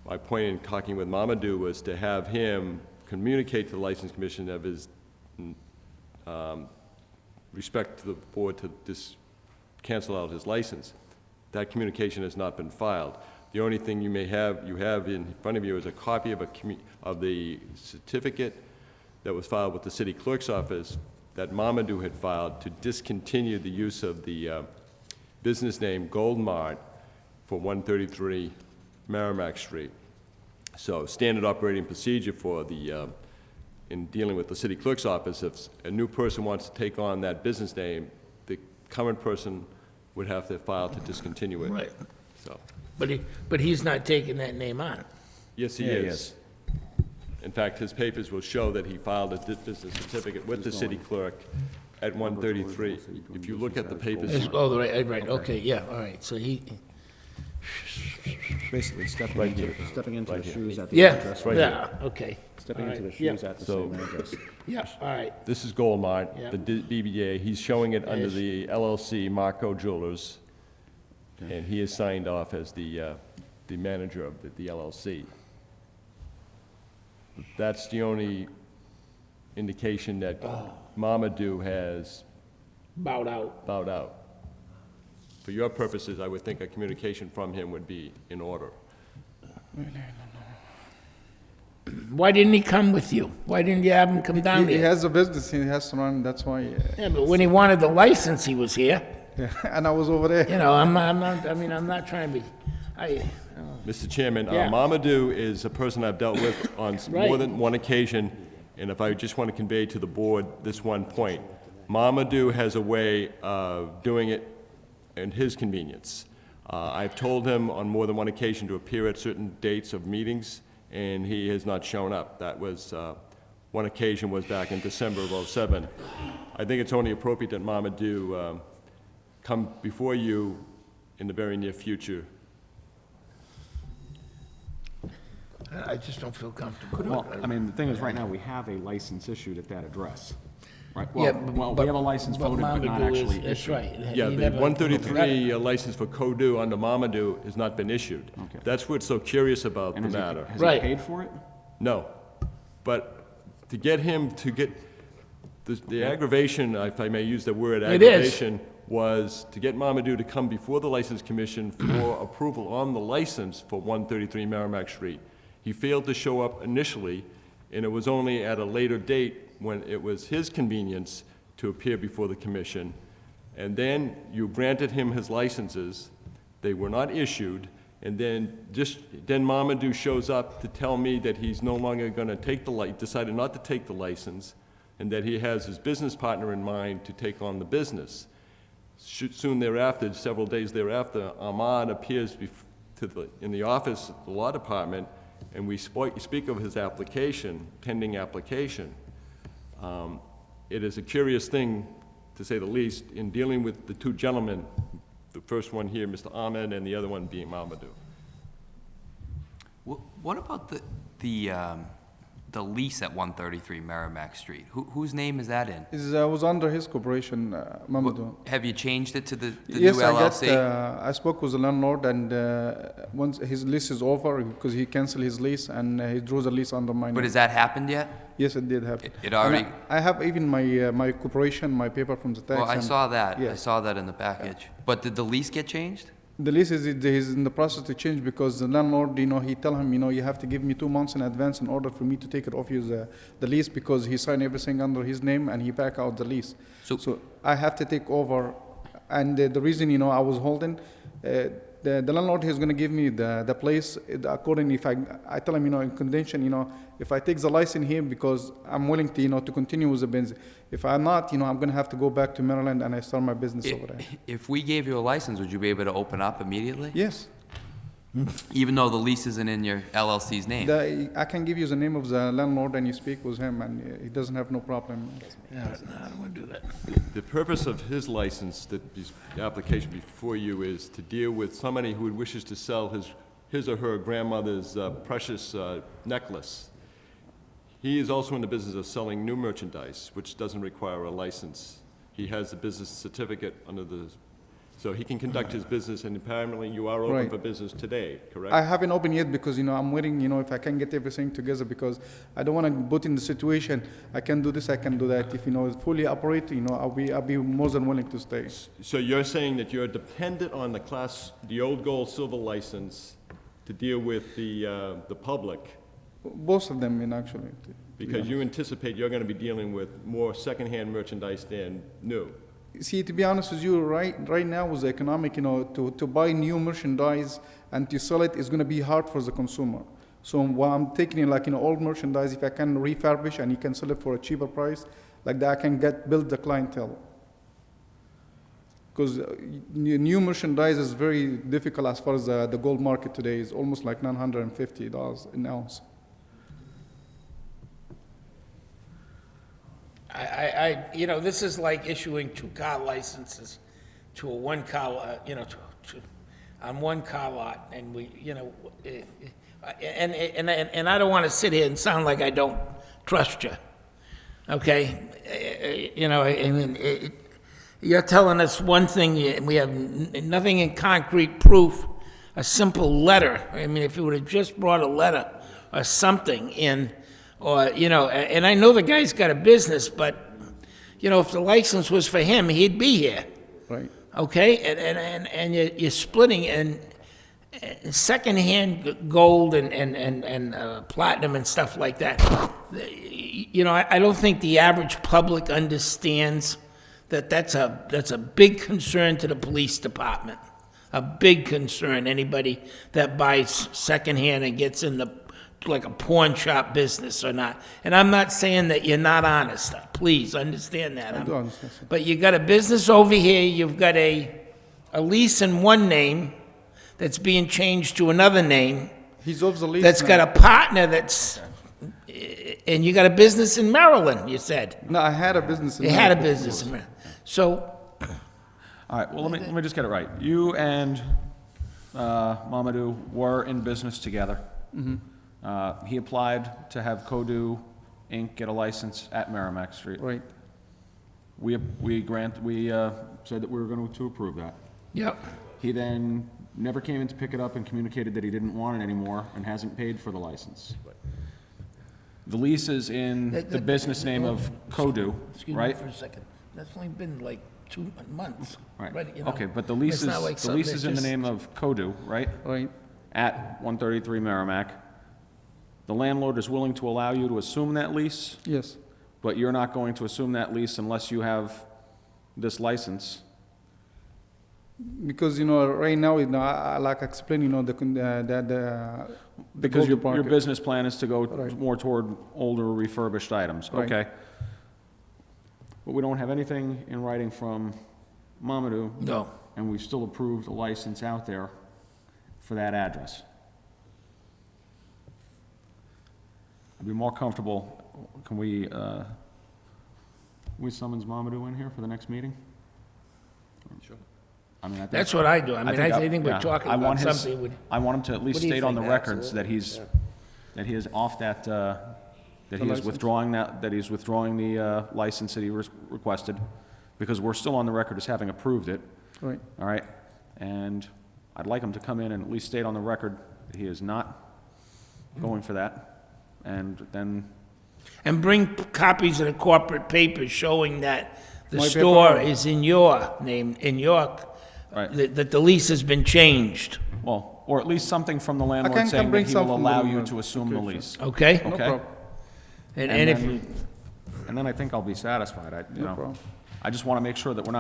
My point in talking with Mamadou was to have him communicate to the License Commission of his respect to the board to cancel out his license. That communication has not been filed. The only thing you have in front of you is a copy of the certificate that was filed with the city clerk's office that Mamadou had filed to discontinue the use of the business name Gold Mart for 133 Merrimack Street. So standard operating procedure for the in dealing with the city clerk's office, if a new person wants to take on that business name, the current person would have to file to discontinue it. Right. So, But he's not taking that name on. yes, he is. In fact, his papers will show that he filed a business certificate with the city clerk at 133. If you look at the papers, Oh, right, okay, yeah, all right, so he, Basically, stepping into the shoes at the yeah, address. yeah, okay. Stepping All into the right, shoes yeah. at the So- same address. Yeah, all right, this is Gold Mart, Yeah. the BBA. He's showing it under Yes. the LLC, Marco Jewelers, and he is signed off as the manager of the LLC. That's the only indication that Mamadou has bowed out. bowed out. For your purposes, I would think a communication from him would be in order. Why didn't he come with you? Why didn't you have him come down He here? has a business, he has to run, that's why, Yeah, but when he wanted the license, he was here. yeah, and I was over there. You know, I'm not, I mean, I'm not trying to be, Mr. Chairman, Yeah. Mamadou is a person I've dealt with on more Right. than one occasion, and if I just want to convey to the board this one point, Mamadou has a way of doing it in his convenience. I've told him on more than one occasion to appear at certain dates of meetings, and he has not shown up. That was, one occasion was back in December of '07. I think it's only appropriate that Mamadou come before you in the very near future. I just don't feel comfortable. Well, I mean, the thing is, right now, we have a license issued at that address, right? Yeah, Well, we have a license voted, but not Mamadou is- actually That's issued. right. Yeah, He the never- 133 license for Kodu under Mamadou has not been issued. Okay. That's what's so curious about the And matter. has he Right. paid for it? No. But to get him to get, the aggravation, if I may use the word It is. aggravation, was to get Mamadou to come before the License Commission for approval on the license for 133 Merrimack Street. He failed to show up initially, and it was only at a later date when it was his convenience to appear before the commission. And then you granted him his licenses, they were not issued, and then Mamadou shows up to tell me that he's no longer gonna take decided not to take the license, and that he has his business partner in mind to take on the business. Soon thereafter, several days thereafter, Ahmad appears in the office of the law department, and we speak of his application, pending application. It is a curious thing, to say the least, in dealing with the two gentlemen, the first one here, Mr. Ahmed, and the other one being Mamadou. What about the lease at 133 Merrimack Street? Whose name is that in? It was under his corporation, Mamadou. Have you changed it to the new Yes, LLC? I spoke with the landlord, and once his lease is over, because he canceled his lease, and he drew the lease under my name. But has that happened yet? Yes, it did happen. It already- And I have even my corporation, my paper from the tax. Well, I and- saw that. I Yes. saw that in the package. But did the lease get changed? The lease is in the process to change, because the landlord, he tell him, you have to give me 2 months in advance in order for me to take it off the lease, because he signed everything under his name and he back out the lease. So- So I have to take over And the reason, you know, I was holding, the landlord is going to give me the place according, if I tell him, you know, in condition, you know, if I take the license here because I'm willing to, you know, to continue with the business. If I'm not, you know, I'm going to have to go back to Maryland and I start my business over there. If we gave you a license, would you be able to open up immediately? Yes. Even though the lease isn't in your LLC's name? I can give you the name of the landlord and you speak with him and he doesn't have no problem. No, I don't want to do that. The purpose of his license, the application before you, is to deal with somebody who wishes to sell his or her grandmother's precious necklace. He is also in the business of selling new merchandise, which doesn't require a license. He has a business certificate under the, so he can conduct his business, and apparently you are open Right. for business today, correct? I haven't opened yet because, you know, I'm waiting, you know, if I can get everything together because I don't want to put in the situation, I can do this, I can do that. If, you know, it's fully operate, you know, I'll be more than willing to stay. So you're saying that you're dependent on the old gold silver license to deal with the public, Both of them, actually. because you anticipate you're going to be dealing with more secondhand merchandise than new. See, to be honest with you, right now with the economic, you know, to buy new merchandise and to sell it is going to be hard for the consumer. So while I'm taking like, you know, old merchandise, if I can refurbish and you can sell it for a cheaper price, like that I can build the clientele. Because new merchandise is very difficult as far as the gold market today is almost like $950 an ounce. You know, this is like issuing 2-car licenses to a 1-car, you know, on 1 car lot, and we, you know, and I don't want to sit here and sound like I don't trust you, okay? You know, I mean, you're telling us one thing, and we have nothing in concrete proof, a simple letter. I mean, if you would have just brought a letter or something in, or, you know, and I know the guy's got a business, but, you know, if the license was for him, he'd be here. Right. Okay? And you're splitting, and secondhand gold and platinum and stuff like that. You know, I don't think the average public understands that that's a big concern to the police department. A big concern, anybody that buys secondhand and gets in like a pawn shop business or not. And I'm not saying that you're not honest. Please understand that. I do understand. But you got a business over here, you've got a lease in one name that's being changed to another name. He's off the lease That's now. got a partner that's, and you got a business in Maryland, you said. No, I had a business in You had a Maryland. business in Maryland. So, All right, well, let me just get it right. You and Mamadou were in business together. He applied to have Kodu Inc. get a license at Merrimack Street. Right. We said that we were going to approve that. yep. He then never came in to pick it up and communicated that he didn't want it anymore and hasn't paid for the license. The lease is in the business name of Kodu, Excuse me right? for a second. That's only been like 2 months. Right, You know, okay, but the lease it's not is, like the something lease that's is in the just- name of Kodu, right? Right. At 133 Merrimack. The landlord is willing to allow you to assume that lease, Yes. but you're not going to assume that lease unless you have this license. Because, you know, right now, you know, I like explain, you know, the Because gold your market. business plan is to go Right. more toward older refurbished items, Right. okay? But we don't have anything in writing from Mamadou. No. And we've still approved a license out there for that address. I'd be more comfortable, can we summons Mamadou in here for the next meeting? Sure. I mean, I think. That's what I do. I mean, I think we're yeah, talking I about want his- something would. I want him to at least What do you state on the think? records that that he is off that, that he is license? withdrawing that he's withdrawing the license that he requested, because we're still on the record as having approved it, Right. all right? And I'd like him to come in and at least state on the record that he is not going for that, and then, And bring copies of the corporate papers showing that the My store paper? is in your name, in York, Right. that the lease has been changed, well, or at least something from the landlord can saying bring that he will some from allow the you landlord. to assume the Okay, lease. okay? No Okay. problem. And if, And then I think I'll be satisfied, No problem. I just want to make sure that we're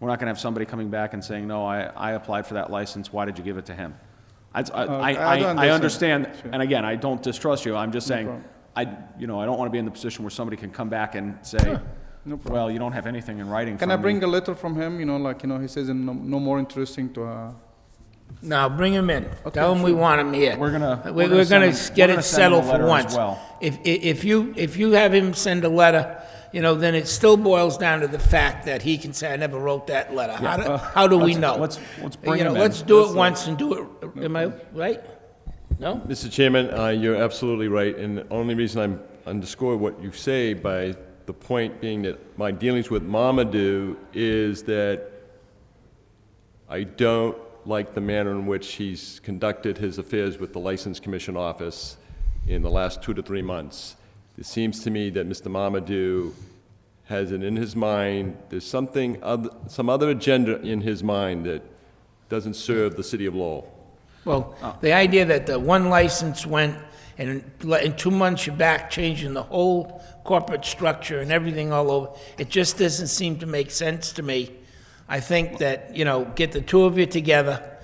We're not gonna have somebody coming back and saying, no, I applied for that license, why did you give it to him? I understand, and again, I don't distrust you, I'm just saying, problem. I don't wanna be in the position where somebody can come back and say, No problem. well, you don't have anything in writing from Can I me. bring a letter from him, he says no more interesting to, No, bring him in. Okay, Tell him we sure. want him here. We're gonna We're send gonna him- get we're it gonna send him a settled for letter as once. well. If you have him send a letter, then it still boils down to the fact that he can say, I never wrote that letter. How do we know? Let's bring him in. Let's do it once and do it, am I right? No? Mr. Chairman, you're absolutely right, and the only reason I'm underscore what you say by the point being that my dealings with Mamadou is that I don't like the manner in which he's conducted his affairs with the License Commission office in the last 2 to 3 months. It seems to me that Mr. Mamadou has it in his mind, there's some other agenda in his mind that doesn't serve the city of Lowell. Well, the idea that the one license went, and in 2 months you're back changing the whole corporate structure and everything all over, it just doesn't seem to make sense to me. I think that, get the two of you together.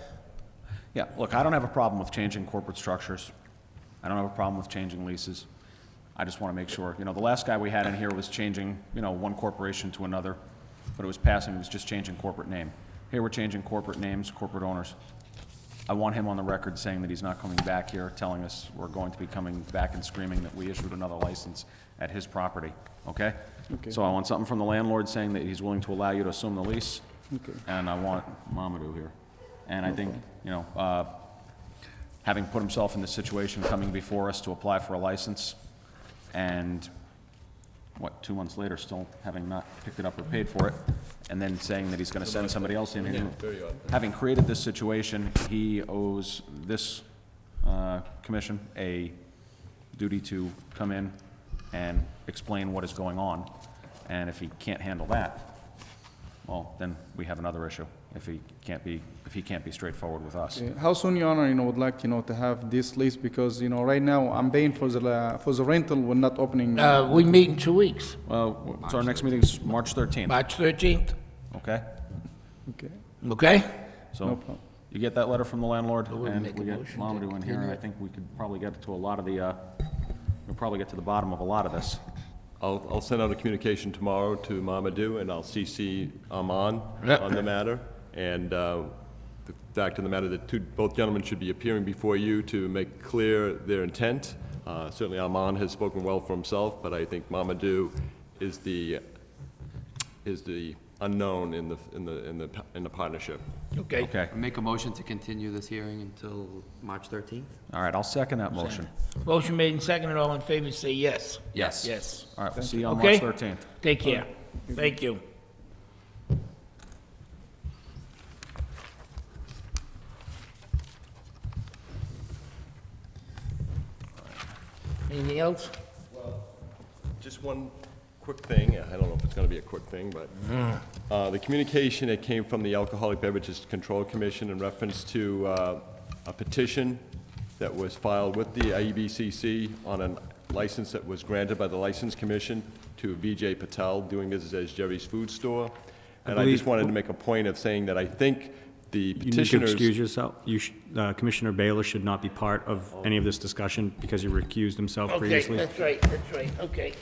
Yeah, look, I don't have a problem with changing corporate structures. I don't have a problem with changing leases. I just want to make sure, the last guy we had in here was changing, one corporation to another, but it was just changing corporate name. Here we're changing corporate names, corporate owners. I want him on the record saying that he's not coming back here, telling us we're going to be coming back and screaming that we issued another license at his property, okay? Okay. So I want something from the landlord saying that he's willing to allow you to assume the lease, okay. and I want Mamadou here. And I think, having put himself in this situation, coming before us to apply for a license, and 2 months later, still having not picked it up or paid for it, and then saying that he's gonna send somebody else in. Having created this situation, he owes this commission a duty to come in and explain what is going on. And if he can't handle that, well, then we have another issue, if he can't be straightforward with us. How soon, Your Honor, would like, to have this lease, because, right now, I'm paying for the rental, we're not opening. We meet in 2 weeks, Well, so our next meeting's March 13th, March 13th, okay? Okay, okay? no So, problem. you get that letter from the landlord, we'll and make we a get motion to Mamadou in here, and I think we could probably get to a lot of the, we'll probably get to the bottom of a lot of this. I'll send out a communication tomorrow to Mamadou, and I'll CC Aman on the matter. And the fact of the matter that both gentlemen should be appearing before you to make clear their intent. Certainly Aman has spoken well for himself, but I think Mamadou is the unknown in the partnership. Okay. Okay, Make a motion to continue this hearing until March 13th? all right, I'll second that motion. Motion made and seconded, all in favor, say yes. Yes. Yes. All right, we'll see you on Okay. March 13th. Take care. Thank you. Anything else? Just one quick thing, I don't know if it's gonna be a quick thing, but the communication that came from the Alcoholic Beverages Control Commission in reference to a petition that was filed with the IEBCC on a license that was granted by the License Commission to Vijay Patel, doing business as Jerry's Food Store. And I just wanted to make a point of saying that I think the You need to petitioners... excuse yourself. Commissioner Baylor should not be part of any of this discussion because he recused himself Okay, previously. that's right, okay.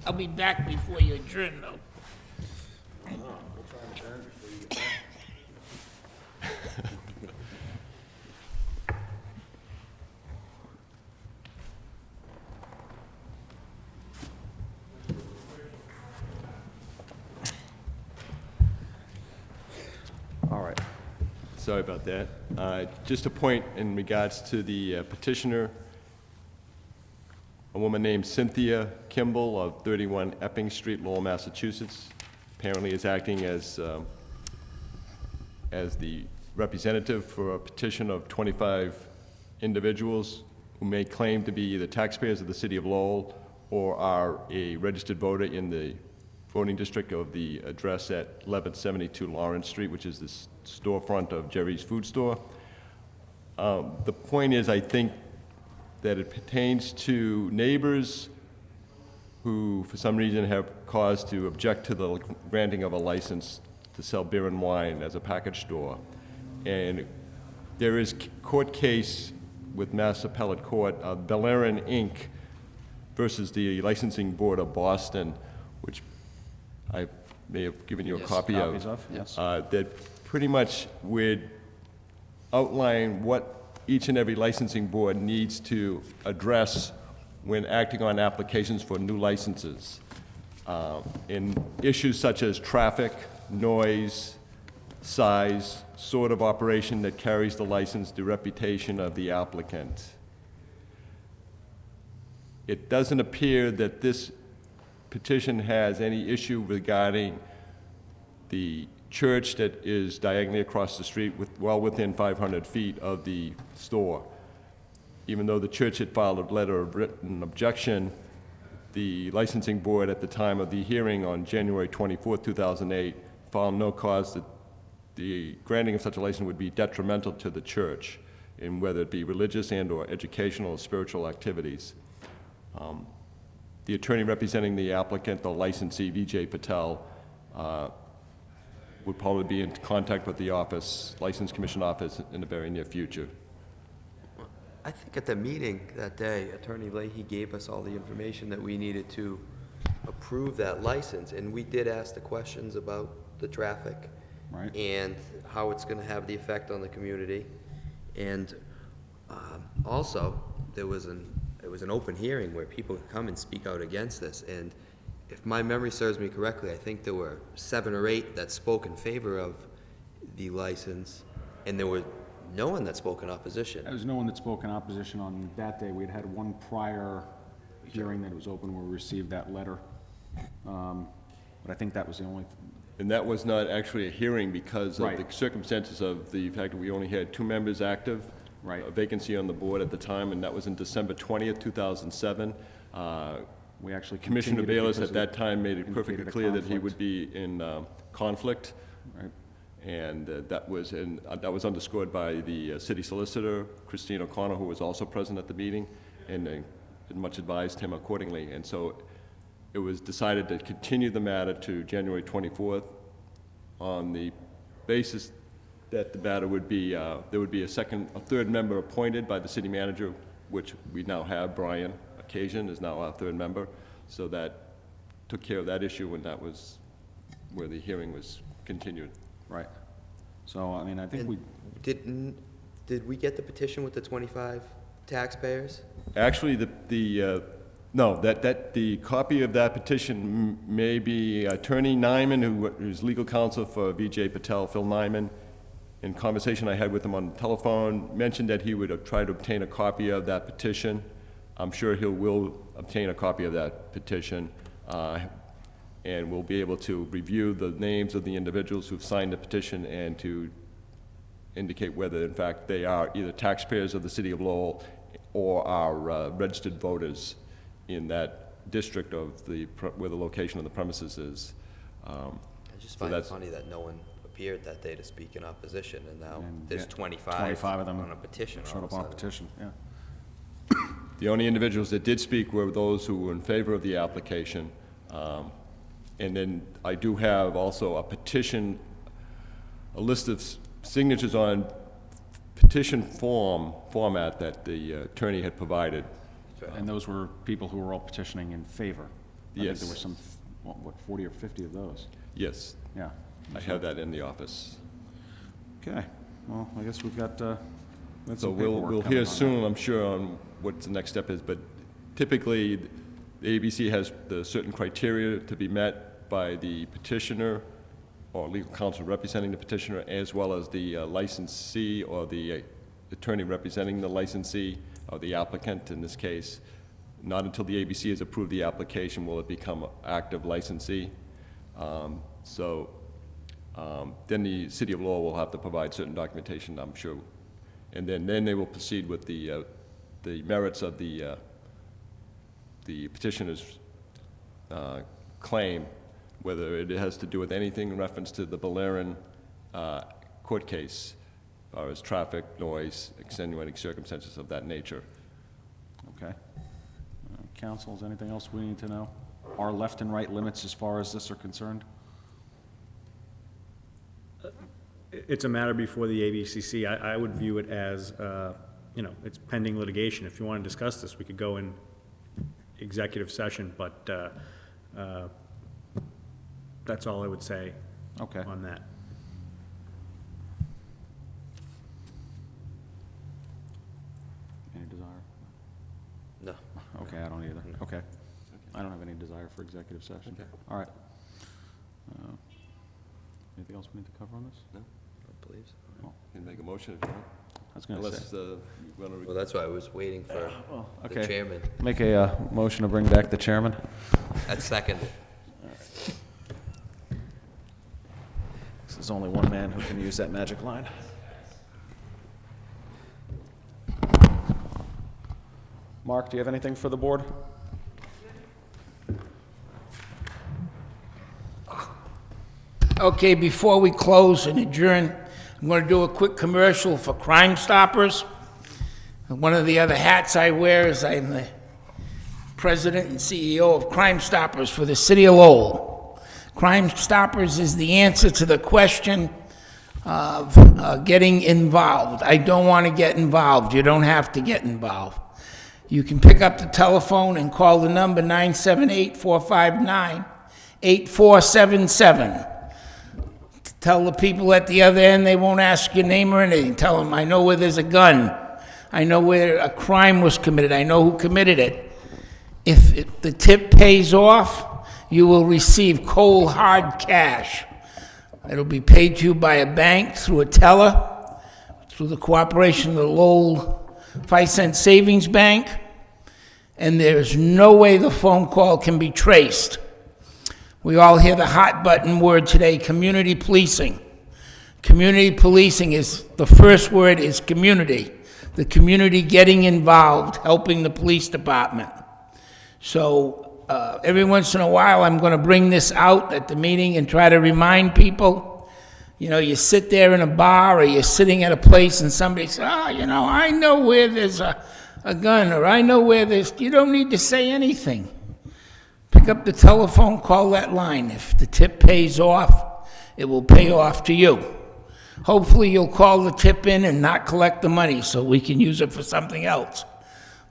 I'll be back before you adjourn, though. All right. Sorry about that. Just a point in regards to the petitioner, a woman named Cynthia Kimball of 31 Epping Street, Lowell, Massachusetts, apparently is acting as the representative for a petition of 25 individuals who may claim to be either taxpayers of the city of Lowell or are a registered voter in the voting district of the address at 1172 Lawrence Street, which is the storefront of Jerry's Food Store. The point is, I think that it pertains to neighbors who, for some reason, have cause to object to the granting of a license to sell beer and wine as a package store. And there is court case with Mass Appellate Court, Bellerin Inc. versus the Licensing Board of Boston, which I may have given you a copy of. Copies of, yes. That pretty much would outline what each and every licensing board needs to address when acting on applications for new licenses. In issues such as traffic, noise, size, sort of operation that carries the license, the reputation of the applicant. It doesn't appear that this petition has any issue regarding the church that is diagonally across the street, well within 500 feet of the store. Even though the church had filed a letter of written objection, the licensing board at the time of the hearing on January 24, 2008, found no cause that the granting of such a license would be detrimental to the church, in whether it be religious and/or educational or spiritual activities. The attorney representing the applicant, the licensee, Vijay Patel, would probably be in contact with the office, License Commission office, in the very near future. I think at the meeting that day, Attorney Leahy gave us all the information that we needed to approve that license, and we did ask the questions about the traffic Right. and how it's gonna have the effect on the community. And also, it was an open hearing where people could come and speak out against this, and if my memory serves me correctly, I think there were 7 or 8 that spoke in favor of the license, and there was no one that spoke in opposition. There was no one that spoke in opposition on that day. We'd had one prior hearing that was open where we received that letter. But I think that was the only. And that was not actually a hearing because of Right. the circumstances of the fact that we only had 2 members active. Right. A vacancy on the board at the time, and that was in December 20th, 2007. We actually Commissioner continued it Bayless because at that time made it indicated perfectly a clear that he conflict. would be in conflict. Right. And that was underscored by the city solicitor, Christine O'Connor, who was also present at the meeting, and much advised him accordingly. And so it was decided to continue the matter to January 24th on the basis that the matter would be, there would be a third member appointed by the city manager, which we now have. Brian Occasion is now our 3rd member. So that took care of that issue, and that was where the hearing was continued. Right. So, I mean, I think And did we get the petition with the 25 taxpayers? Actually, the copy of that petition may be Attorney Nyman, who's legal counsel for Vijay Patel, Phil Nyman. In conversation I had with him on the telephone, mentioned that he would try to obtain a copy of that petition. I'm sure he will obtain a copy of that petition, and we'll be able to review the names of the individuals who've signed the petition and to indicate whether, in fact, they are either taxpayers of the city of Lowell or are registered voters in that district of where the location of the premises is. I just find it funny that no one appeared that day to speak in opposition, and now there's 25 of them on a petition. showed up on a petition, yeah. The only individuals that did speak were those who were in favor of the application. And then I do have also a petition, a list of signatures on petition format that the attorney had provided. And those were people who were all petitioning in favor. I think Yes. there were some, what, 40 or 50 of those? Yes. Yeah. I have that in the office. Okay, well, I guess we've got, So some we'll paperwork hear coming on soon, I'm sure, on what the next step is, but typically, the ABC has the certain criteria to be met by the petitioner or legal counsel representing the petitioner, as well as the licensee or the attorney representing the licensee or the applicant in this case. Not until the ABC has approved the application will it become an active licensee. Then the city of Lowell will have to provide certain documentation, I'm sure. And then they will proceed with the merits of the petitioner's claim, whether it has to do with anything in reference to the Bellerin court case, or as traffic, noise, extenuating circumstances of that nature. Okay. Council, is anything else we need to know? Our left and right limits as far as this are concerned? it's a matter before the ABCC. I would view it as, it's pending litigation. If you want to discuss this, we could go in executive session, but that's all I would say on that. Any desire? No. Okay, I don't either. Okay. I don't have any desire for executive session. Okay. All right. Anything else we need to cover on this? No, I believe so. Oh, You can make a motion if you want. I was going to Unless say. you want to... Well, that's why I was waiting for the Okay. chairman. Make a motion to bring back the chairman. That's seconded. There's only one man who can use that magic line. Mark, do you have anything for the board? Okay, before we close and adjourn, I'm going to do a quick commercial for Crime Stoppers. One of the other hats I wear is I'm the president and CEO of Crime Stoppers for the city of Lowell. Crime Stoppers is the answer to the question of getting involved. I don't want to get involved. You don't have to get involved. You can pick up the telephone and call the number 978-459-8477. Tell the people at the other end they won't ask your name or anything. Tell them, I know where there's a gun. I know where a crime was committed. I know who committed it. If the tip pays off, you will receive cold, hard cash. It'll be paid to you by a bank, through a teller, through the cooperation of the Lowell 5-cent Savings Bank, and there's no way the phone call can be traced. We all hear the hot button word today, community policing. Community policing is, the first word is community. The community getting involved, helping the police department. So every once in a while, I'm going to bring this out at the meeting and try to remind people. You know, you sit there in a bar or you're sitting at a place and somebody says, I know where there's a gun, or I know where there's, you don't need to say anything. Pick up the telephone, call that line. If the tip pays off, it will pay off to you. Hopefully you'll call the tip in and not collect the money so we can use it for something else.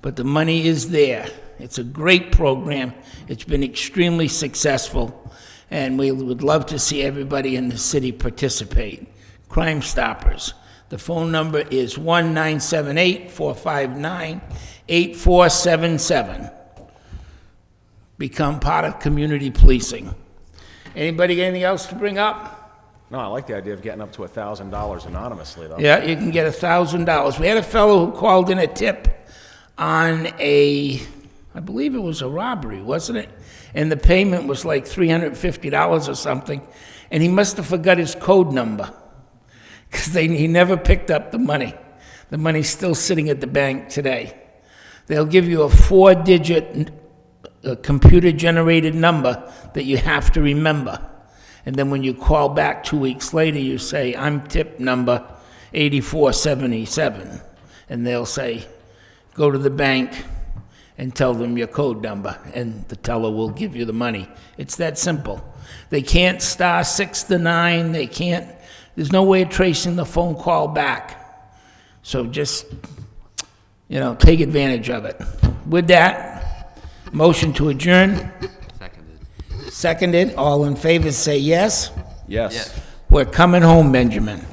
But the money is there. It's a great program. It's been extremely successful, and we would love to see everybody in the city participate. Crime Stoppers. The phone number is 1-978-459-8477. Become part of community policing. Anybody got anything else to bring up? No, I like the idea of getting up to $1,000 anonymously, though. Yeah, you can get $1,000. We had a fellow who called in a tip on I believe it was a robbery, wasn't it? And the payment was like $350 or something, and he must have forgot his code number, because he never picked up the money. The money's still sitting at the bank today. They'll give you a 4-digit computer-generated number that you have to remember. And then when you call back 2 weeks later, you say, I'm tip number 8477. And they'll say, go to the bank and tell them your code number, and the teller will give you the money. It's that simple. They can't star 6 to 9. They can't, there's no way of tracing the phone call back. So just, take advantage of it. With that, motion to adjourn. Seconded. All in favor say yes. Yes. We're coming home, Benjamin.